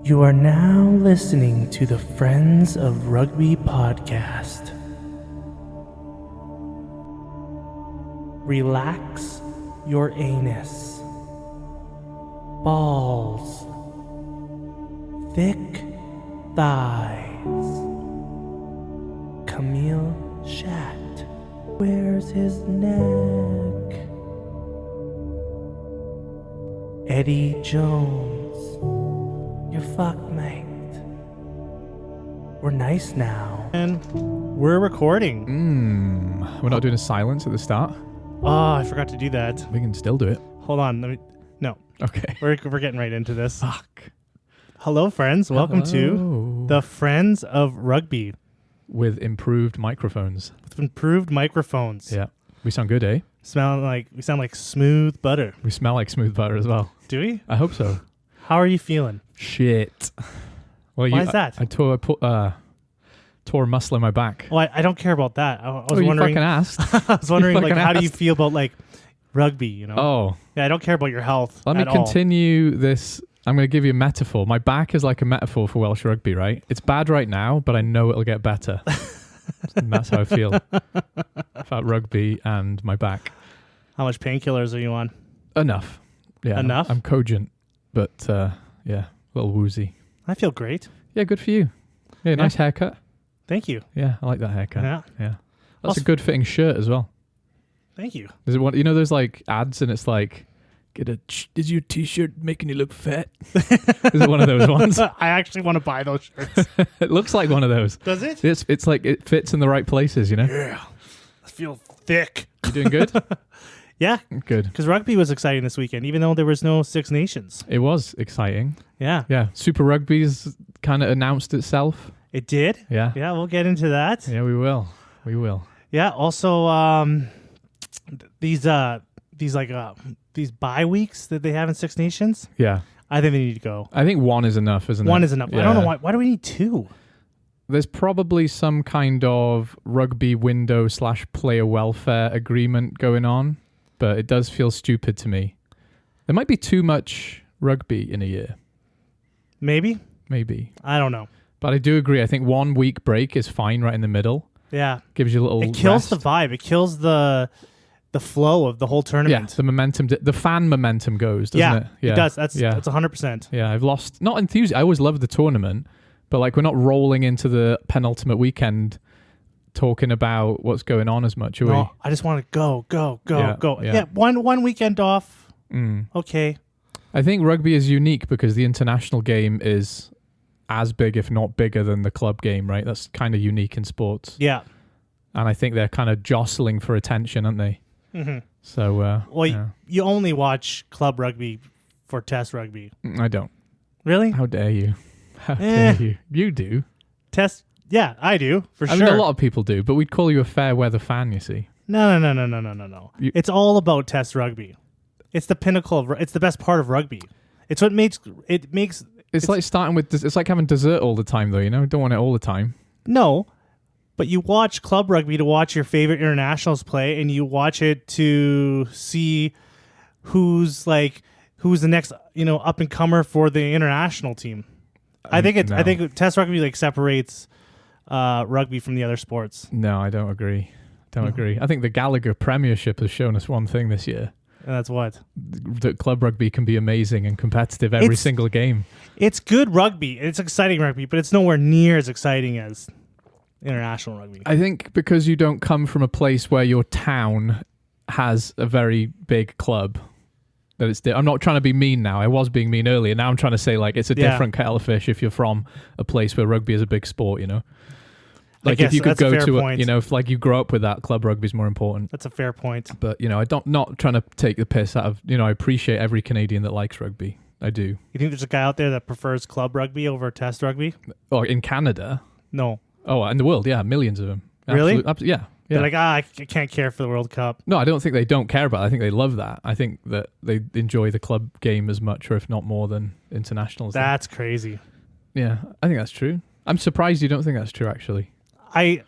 You are now listening to the Friends of Rugby podcast. Relax your anus. Balls. Thick thighs. Camille Shat. Where's his neck? Eddie Jones. You're fucked, mate. We're nice now. And we're recording. We're not doing a silence at the start. Oh, I forgot to do that. We can still do it. Hold on. No. Okay. We're getting right into this. Fuck. Hello, friends. Welcome Hello. to the Friends of Rugby. With improved microphones. With improved microphones. Yeah. We sound good, eh? We sound like smooth butter. We smell like smooth butter as well. Do we? I hope so. How are you feeling? Shit. Well, Why is that? I tore a muscle in my back. Well, I don't care about that. I was You wondering. fucking asked. I was wondering, fucking how do you asked. feel about rugby? You know? Oh. Yeah, I don't care about your health. Let me at all. continue this. I'm going to give you a metaphor. My back is like a metaphor for Welsh rugby, right? It's bad right now, but I know it'll get better. And that's how I feel about rugby and my back. How much painkillers are you on? Enough. Yeah. Enough? I'm cogent, but yeah, a little woozy. I feel great. Yeah, good for you. Yeah, nice haircut. Thank you. Yeah, I like that haircut. Yeah. Yeah. That's Also- a good fitting shirt as well. Thank you. Is it one? You know, there's like ads and it's like, is your t-shirt making you look fat? Is it one of those ones? I actually want to buy those shirts. It looks like one of those. Does it? It's like it fits in the right places, you know? Yeah. I feel thick. You doing good? Yeah, Good. because rugby was exciting this weekend, even though there was no Six Nations. It was exciting. Yeah. Yeah. Super Rugby's kind of announced itself. It did? Yeah. Yeah, we'll get into that. Yeah, we will. We will. Yeah, also these bye weeks that they have in Six Nations, Yeah. I think they need to go. I think one is enough, isn't it? One is enough. Yeah. I don't know why do we need two? There's probably some kind of rugby window / player welfare agreement going on, but it does feel stupid to me. There might be too much rugby in a year. Maybe? Maybe. I don't know. But I do agree. I think 1 week break is fine right in the middle. Yeah. Gives you a little It kills rest. the vibe. It kills the flow of the whole Yeah, tournament. the momentum, the fan momentum goes, doesn't it? It does. That's yeah. 100%. Yeah, I've lost, not enthusiasm. I always loved the tournament, but like we're not rolling into the penultimate weekend talking about what's going on as much, are we? No, I just want to go. Yeah, Yeah, yeah. one weekend off. Mm. Okay. I think rugby is unique because the international game is as big, if not bigger, than the club game, right? That's kind of unique in sports. Yeah. And I think they're kind of jostling for attention, aren't they? Mm-hmm. So, Well, yeah. you only watch club rugby for test rugby. I don't. Really? How dare you? How dare you? You do. Test? Yeah, I do, for I sure. mean, a lot of people do, but we'd call you a fair weather fan, you see. No. You- It's all about test rugby. It's the pinnacle of. It's the best part of rugby. It's what makes it makes. It's like starting with, it's like having dessert all the time, though, you know? Don't want it all the time. No, but you watch club rugby to watch your favorite internationals play, and you watch it to see who's the next up and comer for the international team. I think No. I think test rugby separates rugby from the other sports. No, I don't agree. Agree. I think the Gallagher Premiership has shown us one thing this year. And that's what. That club rugby can be amazing and competitive every It's- single game. It's good rugby. It's exciting rugby, but it's nowhere near as exciting as international rugby. I think because you don't come from a place where your town has a very big club, that it's. I'm not trying to be mean now. I was being mean earlier. Now I'm trying to say it's a Yeah. different kettle of fish if you're from a place where rugby is a big sport. You know, I if guess you could that's a go fair to, point. if you grow up with that, club rugby is more important. That's a fair point. But I don't. Not trying to take the piss out of. I appreciate every Canadian that likes rugby. I do. You think there's a guy out there that prefers club rugby over test rugby? Or in Canada. No. Oh, in the world, yeah, millions of them. Really? Yeah. They're like, I can't care for the World Cup. No, I don't think they don't care about it. I think they love that. I think that they enjoy the club game as much, or if not more, than internationals. That's crazy. Yeah, I think that's true. I'm surprised you don't think that's true, actually. I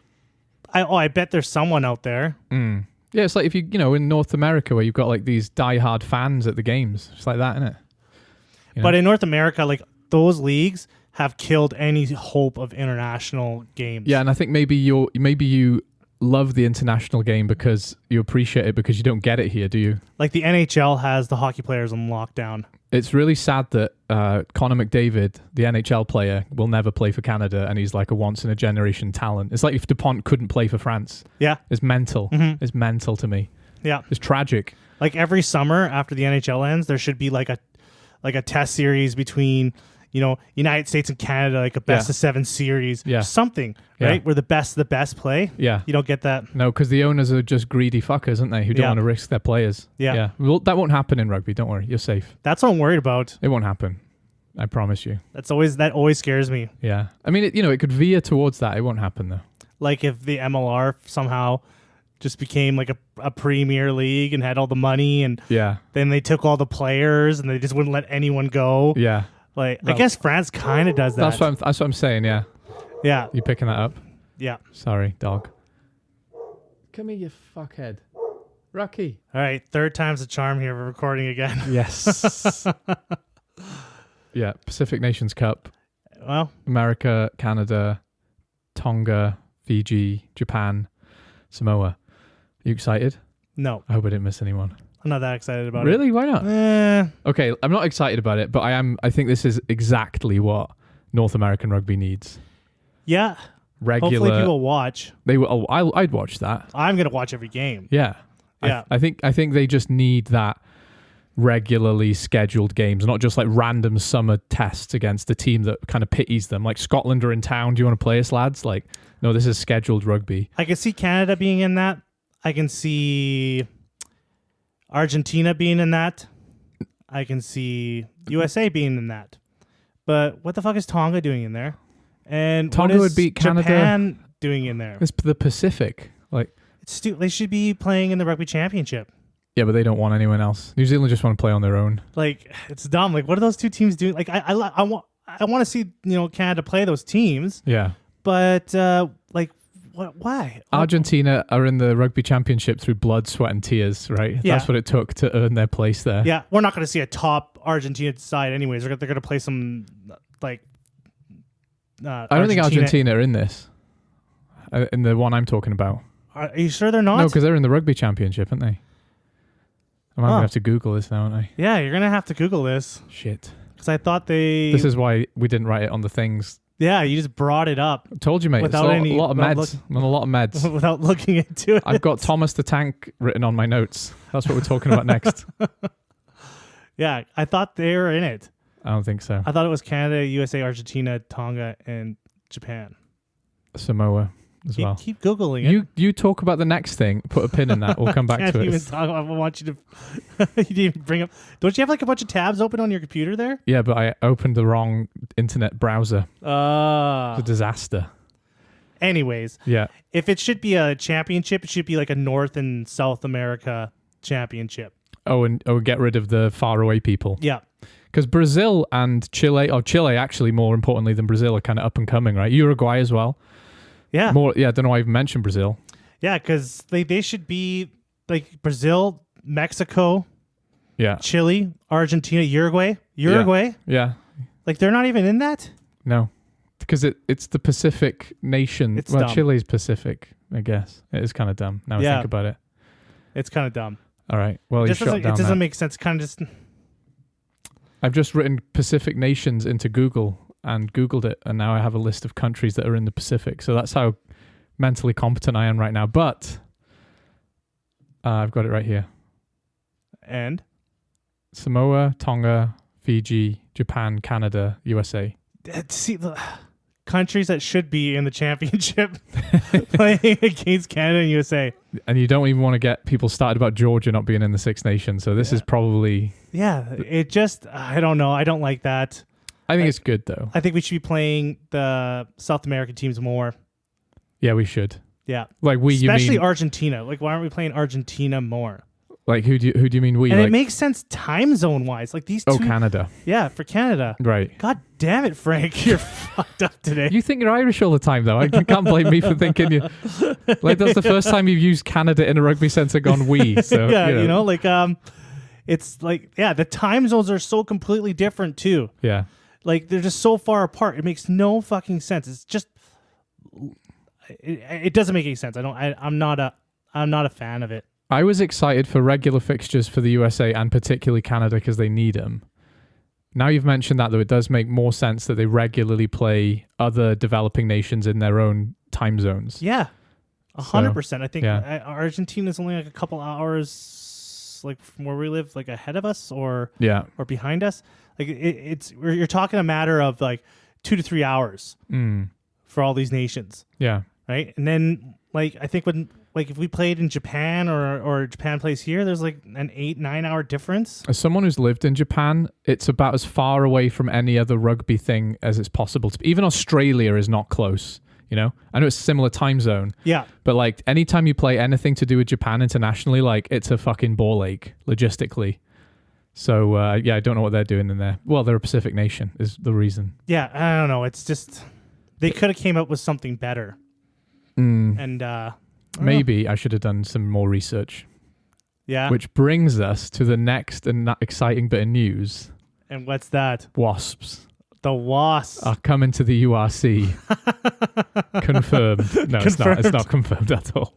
bet there's someone out there. Mm. Yeah, it's like if in North America where you've got these diehard fans at the games. It's like that, isn't it? But in North America, those leagues have killed any hope of international games. Yeah, and I think maybe you love the international game because you appreciate it because you don't get it here, do you? Like the NHL has the hockey players on lockdown. It's really sad that Connor McDavid, the NHL player, will never play for Canada, and he's like a once-in-a-generation talent. It's like if DuPont couldn't play for France. Yeah. It's mental. Mm-hmm. It's mental to me. Yeah. It's tragic. Like every summer after the NHL ends, there should be like a test series between, United States and Canada, like a best of 7 series. Yeah. Something, right? Yeah. Where the best play. Yeah. You don't get that. No, because the owners are just greedy fuckers, aren't they? Who don't want to risk their players. Yeah. Well, that won't happen in rugby. Don't worry. You're safe. That's what I'm worried about. It won't happen. I promise you. That always scares me. Yeah. I mean, it could veer towards that. It won't happen, though. Like if the MLR somehow just became like a Premier League and had all the money, and then they took all the players and they just wouldn't let anyone go. Yeah. Like, I guess France kind of does that. That's what I'm saying, yeah. Yeah. You picking that up? Yeah. Sorry, dog. Come here, you fuckhead. Rocky. All right, third time's the charm here. We're recording again. Yes. Yeah, Pacific Nations Cup. Well, America, Canada, Tonga, Fiji, Japan, Samoa. You excited? No. I hope I didn't miss anyone. I'm not that excited about it. Really? Why not? Eh. Okay, I'm not excited about it, but I am. I think this is exactly what North American rugby needs. Yeah. Regular. Hopefully people watch. They will. I'd watch that. I'm going to watch every game. Yeah. Yeah. I think they just need that regularly scheduled games, not just like random summer tests against a team that kind of pities them. Like Scotland are in town. Do you want to play us, lads? Like, no, this is scheduled rugby. I can see Canada being in that. I can see Argentina being in that. I can see USA being in that. But what the fuck is Tonga doing in there? And Tonga what is would beat Canada. Japan doing in there? It's the Pacific. Like, they should be playing in the rugby championship. yeah, but they don't want anyone else. New Zealand just want to play on their own. Like, it's dumb. Like, what are those two teams doing? Like, I want to see Canada play those teams. Yeah. But like, what? Why? Argentina are in the rugby championship through blood, sweat, and tears, right? Yeah. That's what it took to earn their place there. Yeah, we're not going to see a top Argentina side, anyways. They're going to play some like. I don't think Argentina are in this. In the one I'm talking about. Are you sure they're not? No, because they're in the rugby championship, aren't they? I'm going to have to Google this now, aren't I? Yeah, you're going to have to Google this. Shit. Because I thought they... This is why we didn't write it on the things. Yeah, you just brought it up. I told you, mate. Without it's any... a lot of meds. I'm on a lot of meds. Without looking into it. I've got Thomas the Tank written on my notes. That's what we're talking about next. Yeah, I thought they were in it. I don't think so. I thought it was Canada, USA, Argentina, Tonga, and Japan. Samoa as well. Keep Googling it. You talk about the next thing. Put a pin in that. We'll come back Can't to even it. talk. I want you to... you didn't even bring up... Don't you have like a bunch of tabs open on your computer there? Yeah, but I opened the wrong internet browser. It's a disaster. Anyways. Yeah. If it should be a championship, it should be like a North and South America championship. And get rid of the faraway people. Yeah. Because Brazil and Chile, or Chile actually more importantly than Brazil, are kind of up and coming, right? Uruguay as well. Yeah. I don't know why I even mentioned Brazil. Yeah, because they should be like Brazil, Mexico, Yeah. Chile, Argentina, Uruguay. Yeah. Like they're not even in that? No. Because it's the Pacific nation. It's dumb. Chile's Pacific, I guess. It is kind of dumb now I think about it. It's kind of dumb. All right. Well, It doesn't make sense. Kind of just... I've just written Pacific nations into Google and Googled it, and now I have a list of countries that are in the Pacific. So that's how mentally competent I am right now. But I've got it right here. And? Samoa, Tonga, Fiji, Japan, Canada, USA. See, the countries that should be in the championship playing against Canada and USA. And you don't even want to get people started about Georgia not being in the Six Nations. So this is probably... Yeah, it just... I don't know. I don't like that. I think it's good, though. I think we should be playing the South American teams more. Yeah, we should. Yeah. Like especially you mean... Argentina. Like, why aren't we playing Argentina more? Like, who do you mean we? And like, it makes sense time zone-wise. Like, these two... Oh, Canada. Yeah, for Canada. Right. God damn it, Frank. You're fucked up today. You think you're Irish all the time, though. You can't blame me for thinking you... Like, that's the first time you've used Canada in a rugby sense and gone we. So, yeah, like... It's like, yeah, the time zones are so completely different, too. Yeah. Like they're just so far apart. It makes no fucking sense. It's just it doesn't make any sense. I'm not a fan of it. I was excited for regular fixtures for the USA and particularly Canada because they need them. Now you've mentioned that, though, it does make more sense that they regularly play other developing nations in their own time zones. Yeah, 100%. I think Argentina's only like a couple hours, like from where we live, like ahead of us or behind us. Like you're talking a matter of like 2 to 3 hours for all these nations. Yeah. Right. And then like I think when if we played in Japan or Japan plays here, there's like an 8-9 hour difference. As someone who's lived in Japan, it's about as far away from any other rugby thing as it's possible to be. Even Australia is not close. You know, I know it's a similar time zone. Yeah. But like anytime you play anything to do with Japan internationally, like it's a fucking ball ache logistically. So I don't know what they're doing in there. Well, they're a Pacific nation is the reason. Yeah, I don't know. It's just they could have came up with something better. And maybe I should have done some more research. Yeah. Which brings us to the next and exciting bit of news. And what's that? Wasps. The Wasps are coming to the URC. Confirmed. No, it's not. It's not confirmed at all.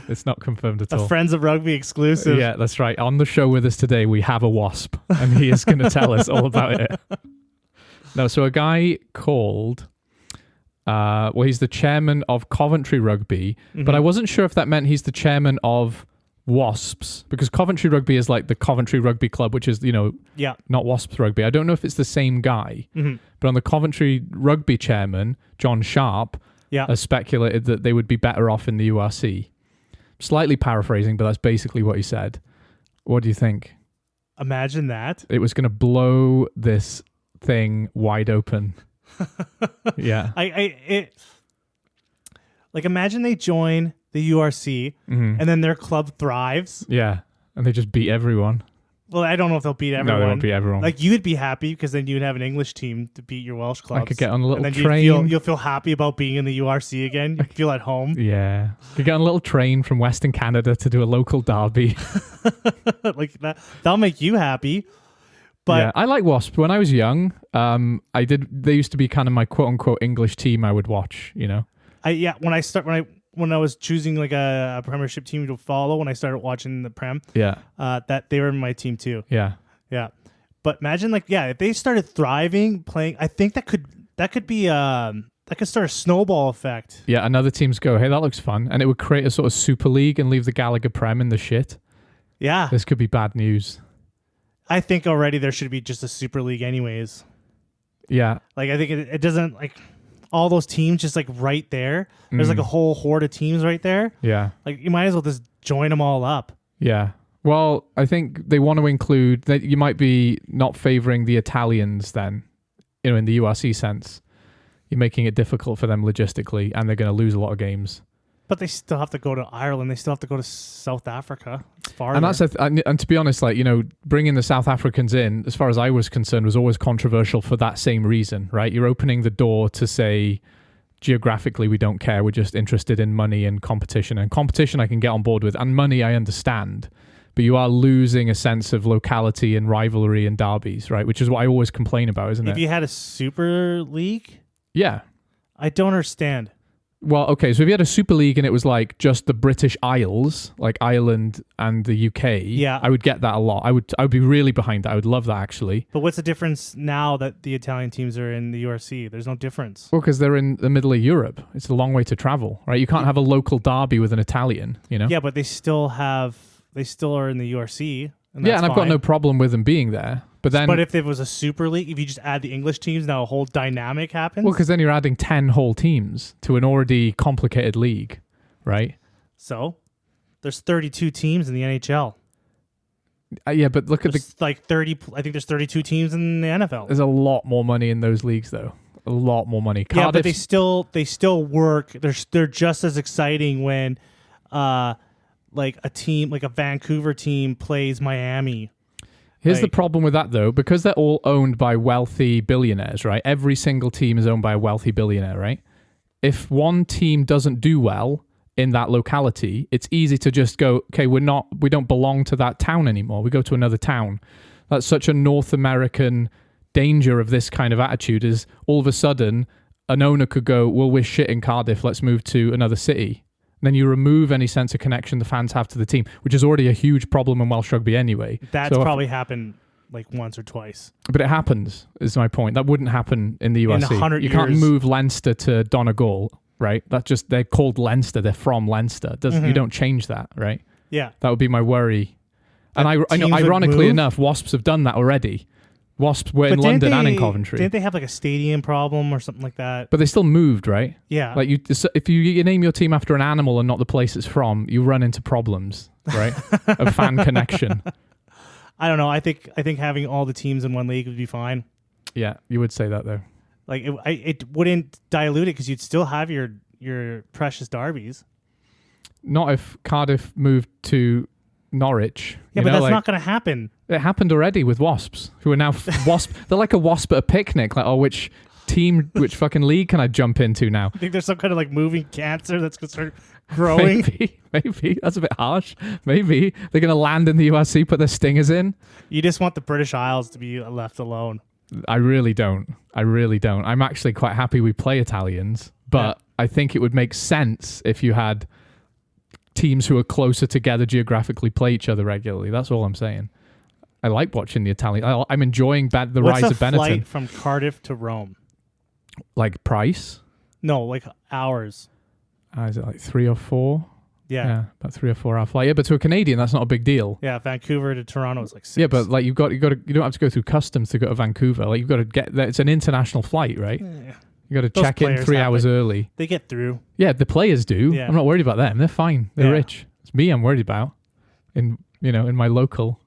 It's not confirmed at all. A Friends of Rugby exclusive. Yeah, that's right. On the show with us today, we have a Wasp, and he is going to tell us all about it. No, so a guy called... he's the chairman of Coventry Rugby, but I wasn't sure if that meant he's the chairman of Wasps, because Coventry Rugby is like the Coventry Rugby Club, which is, not Wasps Rugby. I don't know if it's the same guy, but on the Coventry Rugby chairman, John Sharp, has speculated that they would be better off in the URC. Slightly paraphrasing, but that's basically what he said. What do you think? Imagine that. It was going to blow this thing wide open. Yeah. Imagine they join the URC and then their club thrives. Yeah. And they just beat everyone. Well, I don't know if they'll beat everyone. No, they won't beat everyone. Like, you'd be happy because then you'd have an English team to beat your Welsh clubs. I could get on a little and then train. You'll feel happy about being in the URC again. You feel at home. Yeah. Could get on a little train from Western Canada to do a local derby. Like that'll make you happy. But yeah, I like Wasps. When I was young, they used to be kind of my quote unquote English team I would watch, you know. When I was choosing like a Premiership team to follow, when I started watching the Prem, that they were my team too. Yeah. Yeah. But imagine if they started thriving playing, I think that could start a snowball effect. Yeah, and other teams go, hey, that looks fun. And it would create a sort of Super League and leave the Gallagher Prem in the shit. Yeah. This could be bad news. I think already there should be just a Super League anyways. Yeah. Like, I think it doesn't, like, all those teams just, like, right there. There's, like, a whole horde of teams right there. Yeah. Like, you might as well just join them all up. Yeah. Well, I think they want to include, that you might be not favoring the Italians then, in the URC sense. You're making it difficult for them logistically, and they're going to lose a lot of games. But they still have to go to Ireland. They still have to go to South Africa. It's farther. And to be honest, like, bringing the South Africans in, as far as I was concerned, was always controversial for that same reason, right? You're opening the door to say, geographically, we don't care. We're just interested in money and competition. And competition I can get on board with, and money I understand. But you are losing a sense of locality and rivalry and derbies, right? Which is what I always complain about, isn't it? If you had a Super League? Yeah. I don't understand. Well, okay, so if you had a Super League and it was like just the British Isles, like Ireland and the UK, I would get that a lot. I would be really behind that. I would love that, actually. But what's the difference now that the Italian teams are in the URC? There's no difference. Well, because they're in the middle of Europe. It's a long way to travel, right? You can't have a local derby with an Italian, Yeah, but they still are in the URC. And I've got no problem with them being there. But if there was a Super League, if you just add the English teams, now a whole dynamic happens. Well, because then you're adding 10 whole teams to an already complicated league, right? So there's 32 teams in the NHL. Yeah, but look at like 30. I think there's 32 teams in the NFL. There's a lot more money in those leagues, though. A lot more money. Yeah, but they still work. They're just as exciting when, like a team, like a Vancouver team plays Miami. Here's the problem with that, though, because they're all owned by wealthy billionaires, right? Every single team is owned by a wealthy billionaire, right? If one team doesn't do well in that locality, it's easy to just go, okay, we don't belong to that town anymore. We go to another town. That's such a North American danger of this kind of attitude is all of a sudden an owner could go, well, we're shit in Cardiff, let's move to another city. And then you remove any sense of connection the fans have to the team, which is already a huge problem in Welsh rugby anyway. That's probably happened like once or twice. But it happens, is my point. That wouldn't happen in the URC. In 100 you can't years. move Leinster to Donegal, right? That's just, they're called Leinster, they're from Leinster. You don't change that, right? Yeah. That would be my worry. And I know, ironically enough, Wasps have done that already. Wasps were in London and in Coventry. Didn't they have like a stadium problem or something like that? But they still moved, right? Yeah. Like if you name your team after an animal and not the place it's from, you run into problems, right? Of fan connection. I don't know. I think having all the teams in one league would be fine. Yeah, you would say that though. Like it wouldn't dilute it because you'd still have your precious derbies. Not if Cardiff moved to Norwich. Yeah, but that's not going to happen. It happened already with Wasps, who are now Wasp. They're like a Wasp at a picnic. Like, oh, which team, which fucking league can I jump into now? I think there's some kind of like moving cancer that's going to start growing. Maybe. That's a bit harsh. Maybe. They're going to land in the URC, put their stingers in. You just want the British Isles to be left alone. I really don't. I'm actually quite happy we play Italians, but I think it would make sense if you had teams who are closer together geographically play each other regularly. That's all I'm saying. I like watching the Italian. I'm enjoying the rise of Benetton. What's a flight from Cardiff to Rome? Like price? No, like hours. Is it like 3 or 4? Yeah, about 3 or 4 hour flight. Yeah, but to a Canadian, that's not a big deal. Yeah, Vancouver to Toronto is like 6. Yeah, but like you don't have to go through customs to go to Vancouver. Like you've got to get there. It's an international flight, right? Yeah. You got to check in 3 hours early. They get through. Yeah, the players do. Yeah. I'm not worried about them. They're fine. They're rich. It's me I'm worried about in my local.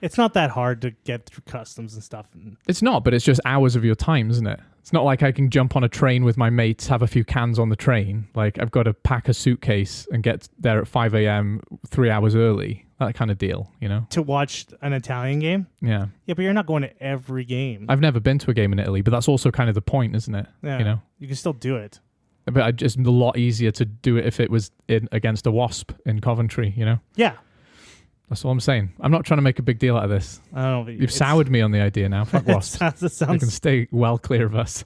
It's not that hard to get through customs and stuff. It's not, but it's just hours of your time, isn't it? It's not like I can jump on a train with my mates, have a few cans on the train. Like I've got to pack a suitcase and get there at 5 a.m. 3 hours early. That kind of deal, To watch an Italian game? Yeah. Yeah, but you're not going to every game. I've never been to a game in Italy, but that's also kind of the point, isn't it? Yeah. You can still do it. But it's a lot easier to do it if it was against a Wasp in Coventry, Yeah. That's all I'm saying. I'm not trying to make a big deal out of this. I don't know. You've soured me on the idea now. Fuck Wasps. You can stay well clear of us.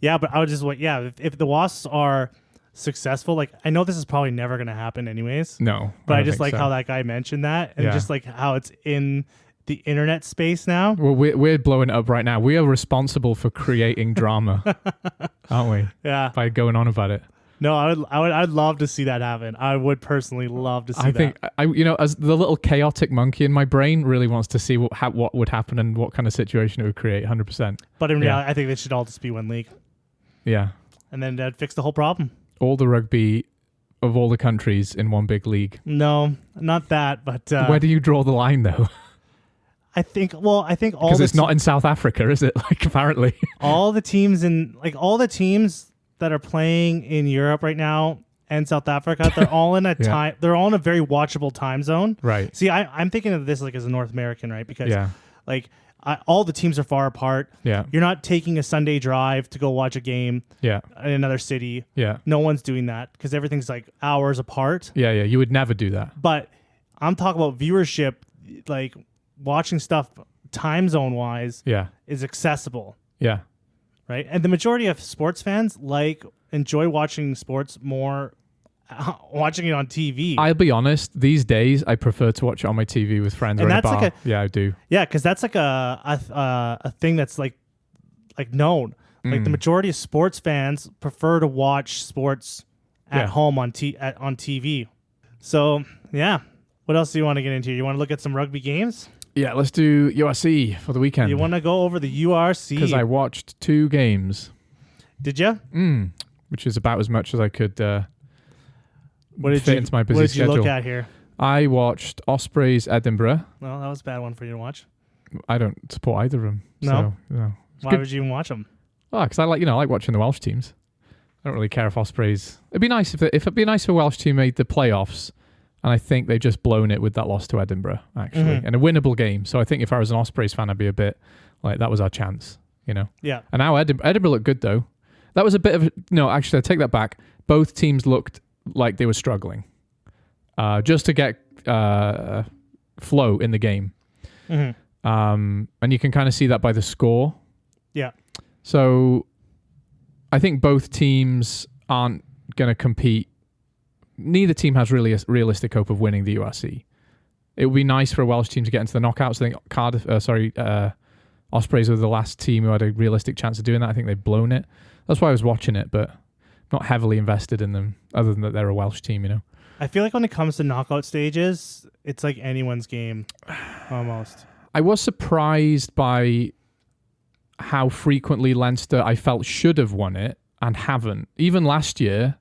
Yeah, but I would just if the Wasps are successful, like I know this is probably never going to happen anyways. No. But I just like how that guy mentioned that and just like how it's in the internet space now. Well, we're blowing it up right now. We are responsible for creating drama, aren't we? Yeah. By going on about it. No, I'd love to see that happen. I would personally love to see that. I think as the little chaotic monkey in my brain really wants to see what would happen and what kind of situation it would create. 100%. But in reality, I think they should all just be one league. Yeah. And then that'd fix the whole problem. All the rugby of all the countries in one big league. No, not that. But where do you draw the line though? I think all because it's not in South Africa, is it? Like apparently, all the teams that are playing in Europe right now and South Africa, they're all in a time. They're all in a very watchable time zone. Right. See, I'm thinking of this like as a North American, right? Because all the teams are far apart. Yeah. You're not taking a Sunday drive to go watch a game. Yeah. In another city. Yeah. No one's doing that because everything's like hours apart. Yeah. Yeah. You would never do that. But I'm talking about viewership, like watching stuff time zone wise. Yeah. Is accessible. Yeah. Right. And the majority of sports fans enjoy watching sports more watching it on TV. I'll be honest, these days I prefer to watch it on my TV with friends or in a bar. Yeah, I do. Yeah, because that's like a thing that's like known. Like the majority of sports fans prefer to watch sports at home on TV. So yeah, what else do you want to get into? You want to look at some rugby games? Yeah, let's do URC for the weekend. You want to go over the URC? Because I watched 2 games. Did you? Which is about as much as I could fit into my busy schedule. What did you look at here? I watched Ospreys Edinburgh. Well, that was a bad one for you to watch. I don't support either of them. No? So, no. Why would you even watch them? Oh, because I like watching the Welsh teams. I don't really care if Ospreys... It'd be nice if it'd be nice if a Welsh team made the playoffs. And I think they've just blown it with that loss to Edinburgh, actually. And a winnable game. So I think if I was an Ospreys fan, I'd be a bit like, that was our chance, Yeah. And now Edinburgh looked good, though. That was a bit of... No, actually, I take that back. Both teams looked like they were struggling. Just to get flow in the game. And you can kind of see that by the score. Yeah. So I think both teams aren't going to compete. Neither team has really a realistic hope of winning the URC. It would be nice for a Welsh team to get into the knockouts. I think Ospreys were the last team who had a realistic chance of doing that. I think they've blown it. That's why I was watching it, but not heavily invested in them, other than that they're a Welsh team, you know. I feel like when it comes to knockout stages, it's like anyone's game, almost. I was surprised by how frequently Leinster I felt should have won it and haven't. Even last year,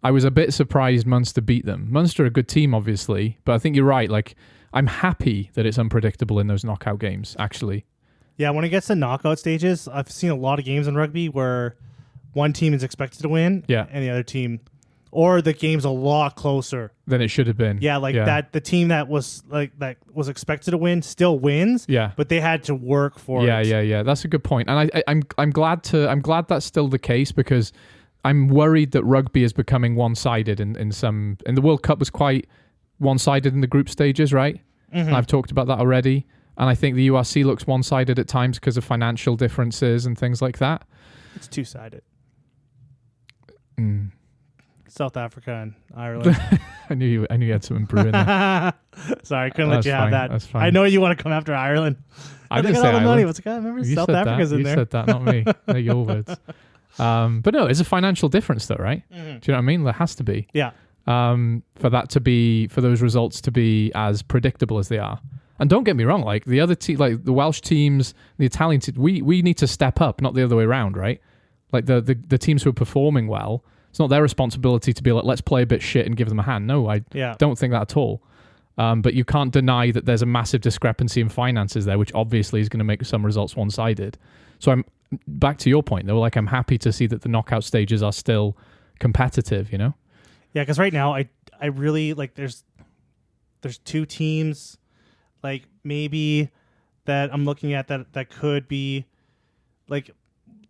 I was a bit surprised Munster beat them. Munster are a good team, obviously, but I think you're right. Like, I'm happy that it's unpredictable in those knockout games, actually. Yeah, when it gets to knockout stages, I've seen a lot of games in rugby where one team is expected to win, and the other team, or the game's a lot closer than it should have been. Yeah, that the team that was expected to win still wins. Yeah, but they had to work for it. Yeah. That's a good point, and I'm glad that's still the case, because I'm worried that rugby is becoming one-sided in the World Cup was quite one-sided in the group stages, right? Mm-hmm. I've talked about that already. And I think the URC looks one-sided at times because of financial differences and things like that. It's two-sided. South Africa and Ireland. I knew you had something brewing there. Sorry, I couldn't let you have that. That's fine. I know you want to come after Ireland. I didn't say Ireland. Money. What's the guy? Remember South Africa's in there. You said that, not me. They're your words. But no, it's a financial difference, though, right? Mm-hmm. Do you know what I mean? There has to be. Yeah. For those results to be as predictable as they are. And don't get me wrong, like the other team, like the Welsh teams, the Italian teams, we need to step up, not the other way around, right? Like the teams who are performing well, it's not their responsibility to be like, let's play a bit shit and give them a hand. No, I don't think that at all. But you can't deny that there's a massive discrepancy in finances there, which obviously is going to make some results one-sided. So I'm back to your point, though. Like, I'm happy to see that the knockout stages are still competitive, you know? Yeah, because right now I really like there's two teams like maybe that I'm looking at that could be like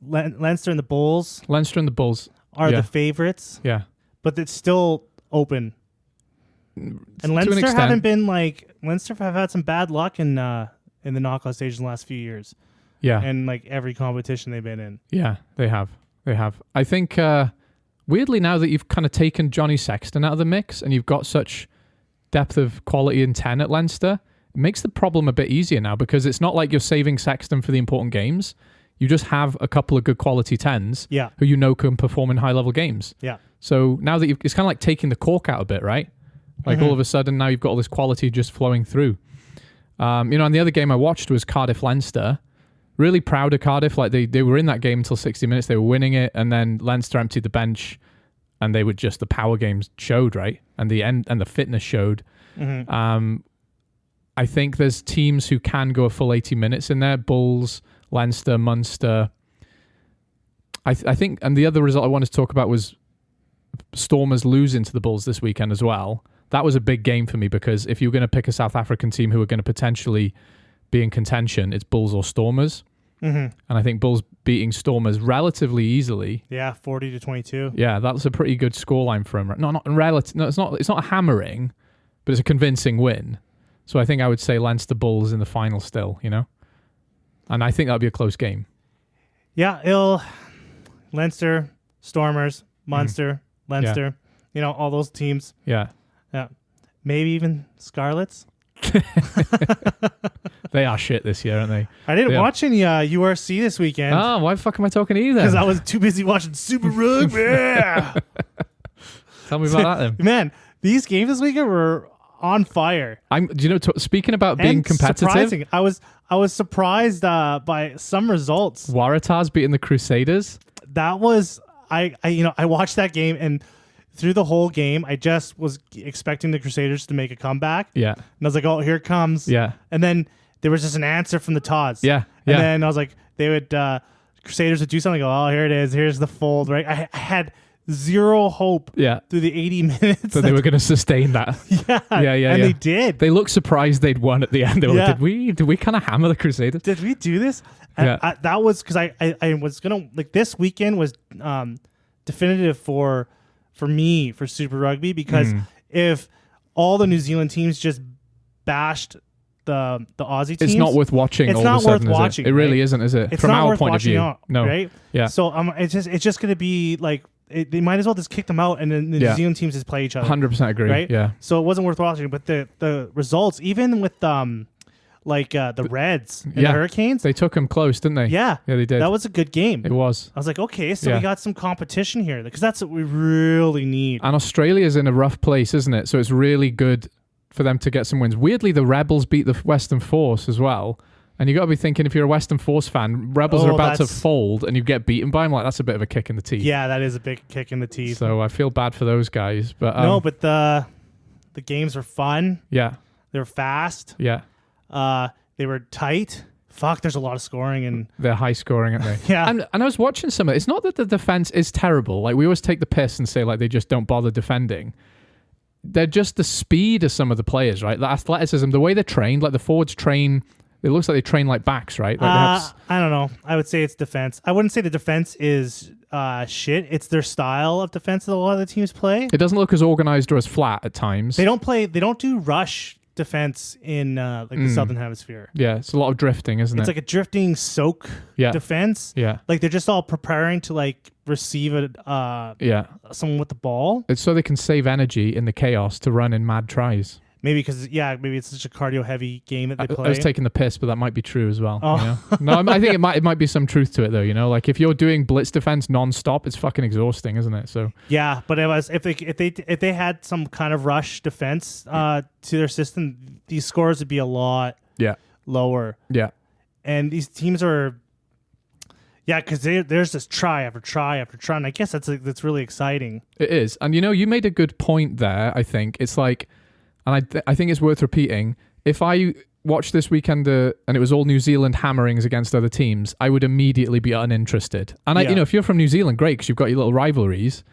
Leinster and the Bulls. Leinster and the Bulls are the favorites. Yeah. But it's still open. And Leinster have had some bad luck in the knockout stage in the last few years. Yeah. And like every competition they've been in. Yeah, they have. I think weirdly, now that you've kind of taken Johnny Sexton out of the mix and you've got such depth of quality in 10 at Leinster, it makes the problem a bit easier now, because it's not like you're saving Sexton for the important games. You just have a couple of good quality 10s who you know can perform in high-level games. Yeah. So now that it's kind of like taking the cork out a bit, right? Like all of a sudden now you've got all this quality just flowing through. And the other game I watched was Cardiff-Leinster. Really proud of Cardiff. Like they were in that game until 60 minutes. They were winning it, and then Leinster emptied the bench, and they were just the power games showed, right? And the fitness showed. Mm-hmm. I think there's teams who can go a full 80 minutes in there. Bulls, Leinster, Munster. I think, and the other result I wanted to talk about was Stormers losing to the Bulls this weekend as well. That was a big game for me, because if you're going to pick a South African team who are going to potentially be in contention, it's Bulls or Stormers. Mm-hmm. And I think Bulls beating Stormers relatively easily. Yeah, 40-22. Yeah, that's a pretty good scoreline for them. No, it's not a hammering, but it's a convincing win. So I think I would say Leinster Bulls in the final still, you know? And I think that'll be a close game. Yeah, Leinster, Stormers, Munster, Leinster, all those teams. Yeah. Yeah. Maybe even Scarlets. They are shit this year, aren't they? I didn't watch any URC this weekend. Oh, why the fuck am I talking to you then? Because I was too busy watching Super Rugby. Tell me about that then. Man, these games this weekend were on fire. Speaking about being competitive, surprising. I was surprised by some results. Waratahs beating the Crusaders. That was I watched that game, and through the whole game, I just was expecting the Crusaders to make a comeback. Yeah, and I was like, "Oh, here it comes." Yeah, and then there was just an answer from the Tods. Yeah, and then I was like, Crusaders would do something. Oh, here it is. Here's the fold. Right, I had zero hope through the 80 minutes that they were going to sustain that. And they did. They looked surprised they'd won at the end. They were like, did we kind of hammer the Crusaders? Did we do this? And that was because I was gonna, like, this weekend was definitive for me for Super Rugby, because if all the New Zealand teams just bashed Aussie teams. It's not worth watching. It's all not of a sudden, worth watching. It really isn't, is it? It's From not our worth point of view, watching no. right? Yeah. So it's just going to be like they might as well just kick them out, and then the New Zealand teams just play each other. 100% agree. Right? Yeah. So it wasn't worth watching. But the results, even with the Reds and the Hurricanes, they took them close, didn't they? Yeah, they did. That was a good game. It was. I was like, okay, so we got some competition here because that's what we really need. And Australia's in a rough place, isn't it? So it's really good for them to get some wins. Weirdly, the Rebels beat the Western Force as well. And you got to be thinking, if you're a Western Force fan, Rebels are about to fold and you get beaten by them. Like, that's a bit of a kick in the teeth. Yeah, that is a big kick in the teeth. So I feel bad for those guys. But no, but the games were fun. Yeah. They were fast. Yeah. They were tight. Fuck, there's a lot of scoring. And they're high scoring, aren't they? Yeah. And I was watching some of it. It's not that the defense is terrible. Like, we always take the piss and say, like, they just don't bother defending. They're just the speed of some of the players, right? The athleticism, the way they're trained, like the forwards train... It looks like they train like backs, right? Like I don't know. I would say it's defense. I wouldn't say the defense is shit. It's their style of defense that a lot of the teams play. It doesn't look as organized or as flat at times. They don't do rush defense in the Southern Hemisphere. Yeah, it's a lot of drifting, isn't it? It's like a drifting soak defense. Yeah. Like they're just all preparing to like receive someone with the ball. It's so they can save energy in the chaos to run in mad tries. Maybe because maybe it's such a cardio-heavy game that they play. I was taking the piss, but that might be true as well. Oh. You know? No, I think it might be some truth to it though. You know, like if you're doing blitz defense non-stop, it's fucking exhausting, isn't it? So yeah, but if they had some kind of rush defense to their system, these scores would be a lot lower. Yeah, and these teams are. Yeah, because there's this try after try after try, and I guess that's really exciting. It is, and you made a good point there. I think it's like. And I think it's worth repeating. If I watched this weekend and it was all New Zealand hammerings against other teams, I would immediately be uninterested. And if you're from New Zealand, great, because you've got your little rivalries.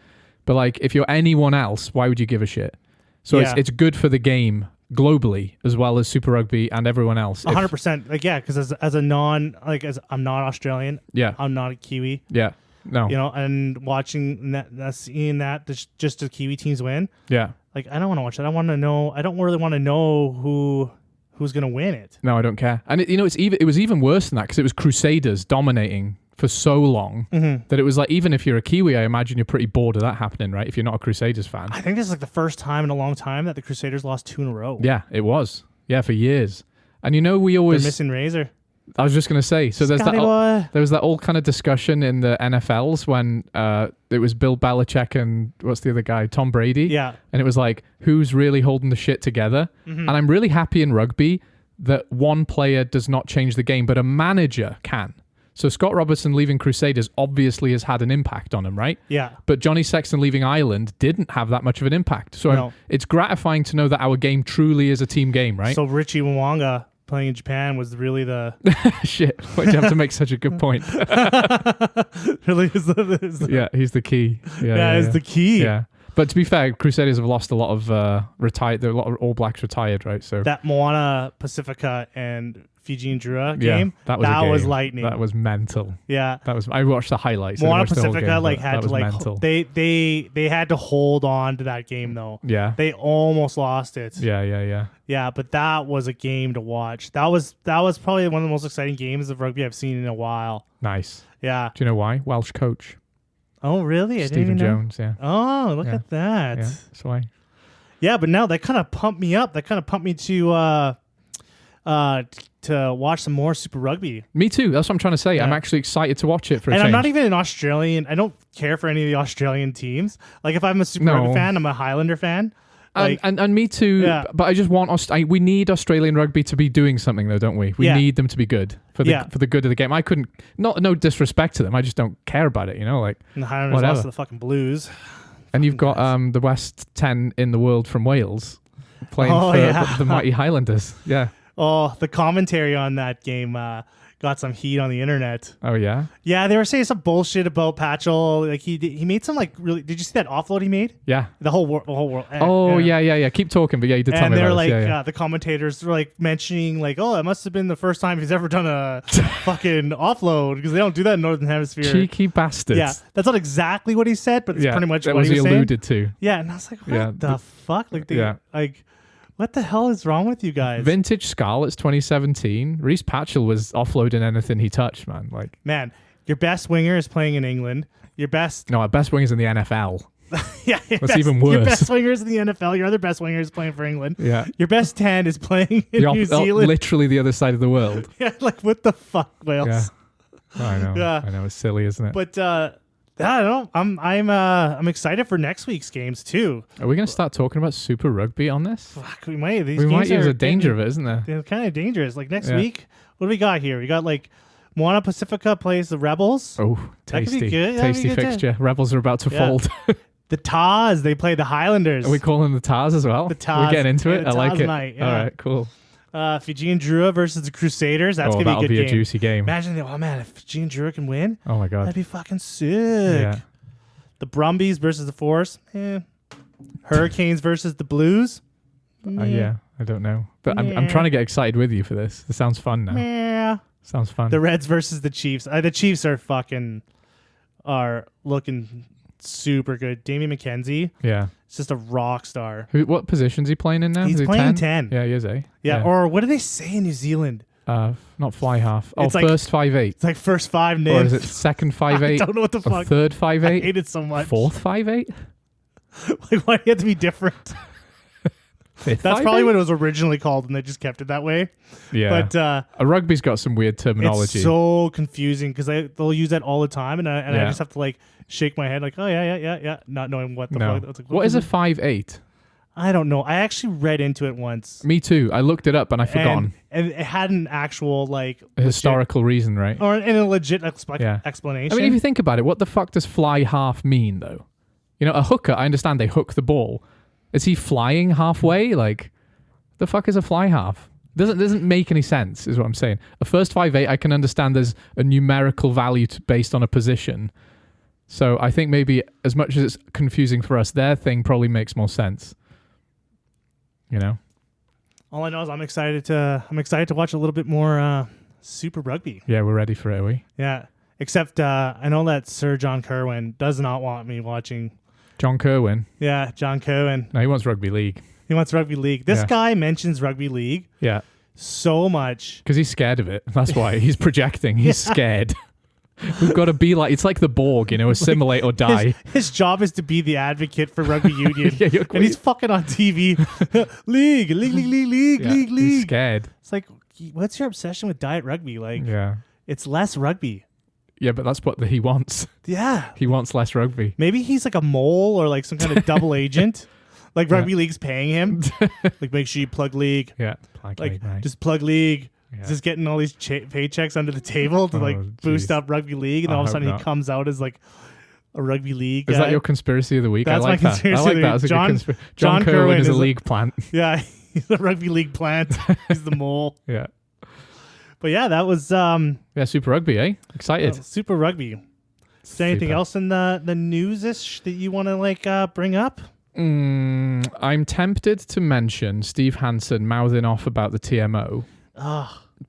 But like, if you're anyone else, why would you give a shit? So it's good for the game globally as well as Super Rugby and everyone else. 100%. Like because as I'm not Australian. Yeah. I'm not a Kiwi. Yeah. No. And watching that, seeing that just the Kiwi teams win. Yeah. Like, I don't want to watch it. I don't really want to know who's going to win it. No, I don't care. And it was even worse than that because it was Crusaders dominating for so long that it was like, even if you're a Kiwi, I imagine you're pretty bored of that happening, right? If you're not a Crusaders fan. I think this is like the first time in a long time that the Crusaders lost 2 in a row. Yeah, it was. Yeah, for years. And we always... They're missing Razor. I was just going to say, so there was that old kind of discussion in the NFLs when it was Bill Belichick and what's the other guy, Tom Brady. Yeah. And it was like, who's really holding the shit together? And I'm really happy in rugby that one player does not change the game, but a manager can. So Scott Robertson leaving Crusaders obviously has had an impact on him, right? Yeah. But Johnny Sexton leaving Ireland didn't have that much of an impact. So it's gratifying to know that our game truly is a team game, right? So Richie Mwanga playing in Japan was really the shit. Why'd you have to make such a good point? Really is yeah, he's the key. He's the key. Yeah. But to be fair, Crusaders have lost a lot of retired. There are a lot of All Blacks retired, right? So that Moana Pacifica and Fiji and Drua game, that was lightning. That was mental. Yeah, I watched the highlights. Moana Pacifica had to mental. They had to hold on to that game though. Yeah, they almost lost it. Yeah. But that was a game to watch. That was probably one of the most exciting games of rugby I've seen in a while. Nice. Yeah. Do you know why? Welsh coach. Oh really? Stephen Jones. Yeah. Oh, look at that. Yeah, that's why. Yeah, but now that kind of pumped me up. That kind of pumped me to watch some more Super Rugby. Me too. That's what I'm trying to say. Yeah. I'm actually excited to watch it for a change. I'm not even an Australian. I don't care for any of the Australian teams. Like if I'm a Super Rugby fan, I'm a Highlander fan. Like, and me too. Yeah. But I just want we need Australian rugby to be doing something though, don't we? We need them to be good for the good of the game. I couldn't. No disrespect to them. I just don't care about it. Like and the Highlanders lost to the fucking Blues. And you've got the West 10 in the world from Wales playing for the mighty Highlanders. Yeah. Oh, the commentary on that game got some heat on the internet. Oh yeah. Yeah, they were saying some bullshit about Patchell. Like he made some like really. Did you see that offload he made? Yeah. The whole world. Oh yeah. Keep talking, but yeah, you did tell me about it. And they're like the commentators were like mentioning like, oh, it must have been the first time he's ever done a fucking offload because they don't do that in Northern Hemisphere. Cheeky bastards. Yeah, that's not exactly what he said, but it's pretty much that what was he was alluded saying. to. Yeah, and I was like, what the fuck? Like What the hell is wrong with you guys? Vintage Scarlets 2017. Reece Patchell was offloading anything he touched, man. Like, man, your best winger is playing in England. Your best... No, our best winger's in the NFL. Yeah, that's even worse. Your best winger is in the NFL. Your other best winger is playing for England. Yeah. Your best 10 is playing in New Zealand. Literally the other side of the world. Yeah, like what the fuck, Wales? Yeah. I know. Yeah. I know. It's silly, isn't it? But I don't know. I'm excited for next week's games too. Are we going to start talking about Super Rugby on this? Fuck, we might. We might use a danger of it, isn't there? They're kind of dangerous. Like next week, what do we got here? We got like Moana Pacifica plays the Rebels. Oh, tasty. That could be good. Tasty fixture. Rebels are about to fold. The Tars, they play the Highlanders. Are we calling the Tars as well? The Tars. We're getting into it. I like it. Night, All right, cool. Fijian Drua versus the Crusaders. That's going to be a good game. That'll be a juicy game. Imagine, if Fijian Drua can win. Oh, my God. That'd be fucking sick. Yeah. The Brumbies versus the Force. Hurricanes versus the Blues. Yeah, I don't know. But I'm trying to get excited with you for this. It sounds fun now. Yeah. Sounds fun. The Reds versus the Chiefs. The Chiefs are looking super good. Damien McKenzie. Yeah. It's just a rock star. What position's he playing in now? He's playing 10. Yeah, he is, eh? Yeah. Or what do they say in New Zealand? Not fly half. It's first 5'8". It's like first 5 nib. Or is it second 5'8"? I don't know what the fuck. Third 5'8"? I hate it so much. Fourth 5'8"? Like, why do you have to be different? Fifth That's 5'8"? probably what it was originally called, and they just kept it that way. Yeah. But rugby's got some weird terminology. It's so confusing because they'll use that all the time, and I just have to like shake my head like, oh yeah, not knowing what the fuck. Like, what is a 5'8"? I don't know. I actually read into it once. Me too. I looked it up and I forgotten. And it had an actual like historical reason, right? Or in a legit explanation. I mean, if you think about it, what the fuck does fly half mean though? You know, a hooker, I understand they hook the ball. Is he flying halfway? Like, the fuck is a fly half? Doesn't make any sense, is what I'm saying. A first 5'8", I can understand there's a numerical value based on a position. So I think maybe as much as it's confusing for us, their thing probably makes more sense. You know? All I know is I'm excited to watch a little bit more Super Rugby. Yeah, we're ready for it, are we? Yeah. Except I know that Sir John Kerwin does not want me watching. John Kerwin? Yeah, John Kerwin. No, he wants Rugby League. He wants Rugby League. This guy mentions Rugby League. Yeah. So much. Because he's scared of it. That's why. He's projecting. He's scared. We've got to be like, it's like the Borg, assimilate or die. His job is to be the advocate for rugby union. And he's fucking on TV. League. He's scared. It's like, what's your obsession with diet rugby? Like, yeah. It's less rugby. Yeah, but that's what he wants. Yeah. He wants less rugby. Maybe he's like a mole or like some kind of double agent. Like Rugby League's paying him. Like, make sure you plug League. Yeah. Plug League, right. Just plug League. Yeah. Just getting all these paychecks under the table to boost up Rugby League. And all of a sudden he comes out as like a Rugby League guy. Is that your conspiracy of the week? That's I like my that. Conspiracy I like that. John Kerwin is a league plant. Yeah. He's a Rugby League plant. He's the mole. Yeah. But yeah, that was Super Rugby, eh? Excited. Super Rugby. Is there anything else in the news-ish that you want to bring up? I'm tempted to mention Steve Hansen mouthing off about the TMO.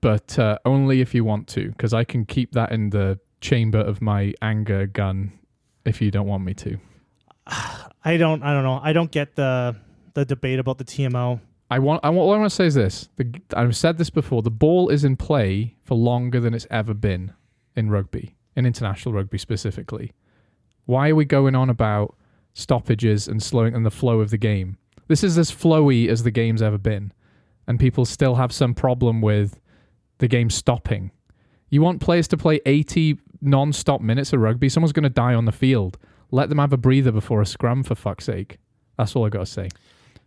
But only if you want to, because I can keep that in the chamber of my anger gun if you don't want me to. I don't know. I don't get the debate about the TMO. What I want to say is this. I've said this before. The ball is in play for longer than it's ever been in rugby, in international rugby specifically. Why are we going on about stoppages and slowing and the flow of the game? This is as flowy as the game's ever been. And people still have some problem with the game stopping. You want players to play 80 non-stop minutes of rugby? Someone's going to die on the field. Let them have a breather before a scrum, for fuck's sake. That's all I got to say.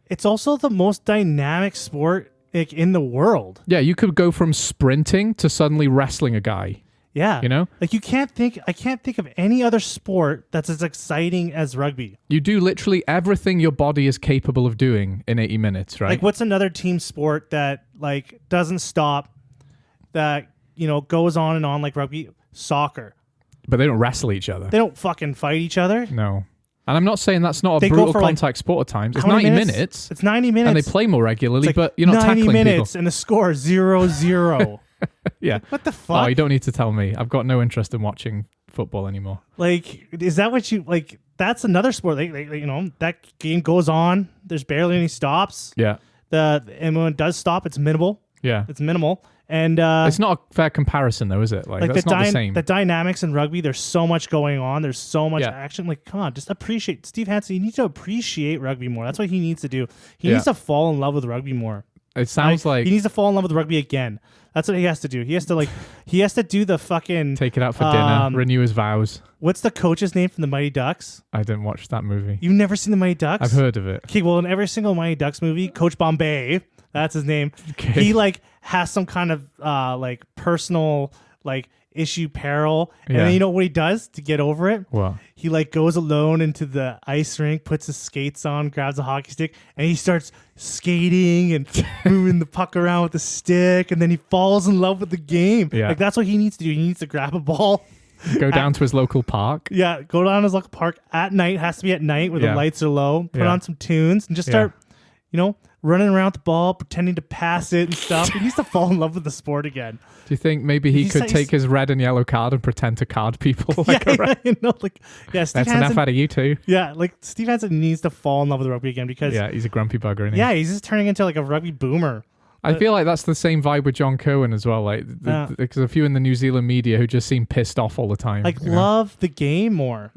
It's also the most dynamic sport in the world. Yeah, you could go from sprinting to suddenly wrestling a guy. Yeah. You know? Like I can't think of any other sport that's as exciting as rugby. You do literally everything your body is capable of doing in 80 minutes, right? Like what's another team sport that like doesn't stop, that, goes on and on like rugby? Soccer. But they don't wrestle each other. They don't fucking fight each other. No. And I'm not saying that's not a brutal contact sport at times. It's 90 minutes. It's 90 minutes. And they play more regularly, like but you're not tackling people. 90 minutes and the score 0-0. Yeah. Like, what the fuck? Oh, you don't need to tell me. I've got no interest in watching football anymore. Like, is that what you like? That's another sport. That game goes on. There's barely any stops. Yeah. And when it does stop, it's minimal. Yeah. It's minimal. And it's not a fair comparison, though, is it? Like that's not the same. The dynamics in rugby, there's so much going on. There's so much action. Like, come on, just appreciate Steve Hansen. You need to appreciate rugby more. That's what he needs to do. He needs to fall in love with rugby more. It sounds like he needs to fall in love with rugby again. That's what he has to do. He has to do the fucking take it out for dinner, renew his vows. What's the coach's name from the Mighty Ducks? I didn't watch that movie. You've never seen the Mighty Ducks? I've heard of it. Okay, well, in every single Mighty Ducks movie, Coach Bombay, that's his name. Okay. He like has some kind of like personal like issue peril, and then you know what he does to get over it? What? He like goes alone into the ice rink, puts his skates on, grabs a hockey stick, and he starts skating and moving the puck around with the stick, and then he falls in love with the game. Yeah. Like that's what he needs to do. He needs to grab a ball. Go down to his local park. Yeah, go down to his local park at night. Has to be at night where the lights are low. Put on some tunes and just start, running around with the ball, pretending to pass it and stuff. He needs to fall in love with the sport again. Do you think maybe he could take his red and yellow card and pretend to card people? Steve Steve that's Hansen, enough out of you two. Yeah, like Steve Hansen needs to fall in love with rugby again because he's a grumpy bugger, isn't he? Yeah, he's just turning into like a rugby boomer. I feel like that's the same vibe with John Cohen as well. Like, there's a few in the New Zealand media who just seem pissed off all the time. Like, love the game more.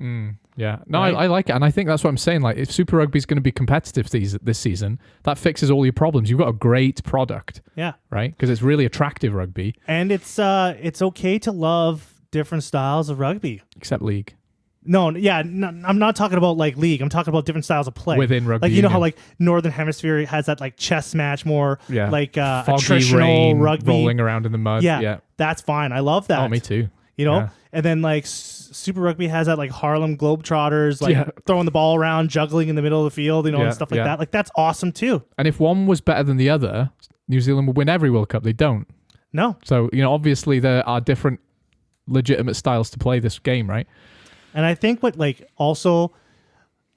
Yeah. No, right? I like it. And I think that's what I'm saying. Like, if Super Rugby is going to be competitive this season, that fixes all your problems. You've got a great product. Yeah. Right? Because it's really attractive rugby. And it's okay to love different styles of rugby. Except league. No, I'm not talking about like league. I'm talking about different styles of play within rugby. Like, you know how like Northern Hemisphere has that like chess match more, like foggy attritional rain, rugby, rolling around in the mud. Yeah, that's fine. I love that. Oh, me too. You know, and then like Super Rugby has that like Harlem Globetrotters, like throwing the ball around, juggling in the middle of the field, and stuff like that. Like that's awesome too. And if one was better than the other, New Zealand would win every World Cup. They don't. No. So obviously there are different legitimate styles to play this game, right? And I think what like also,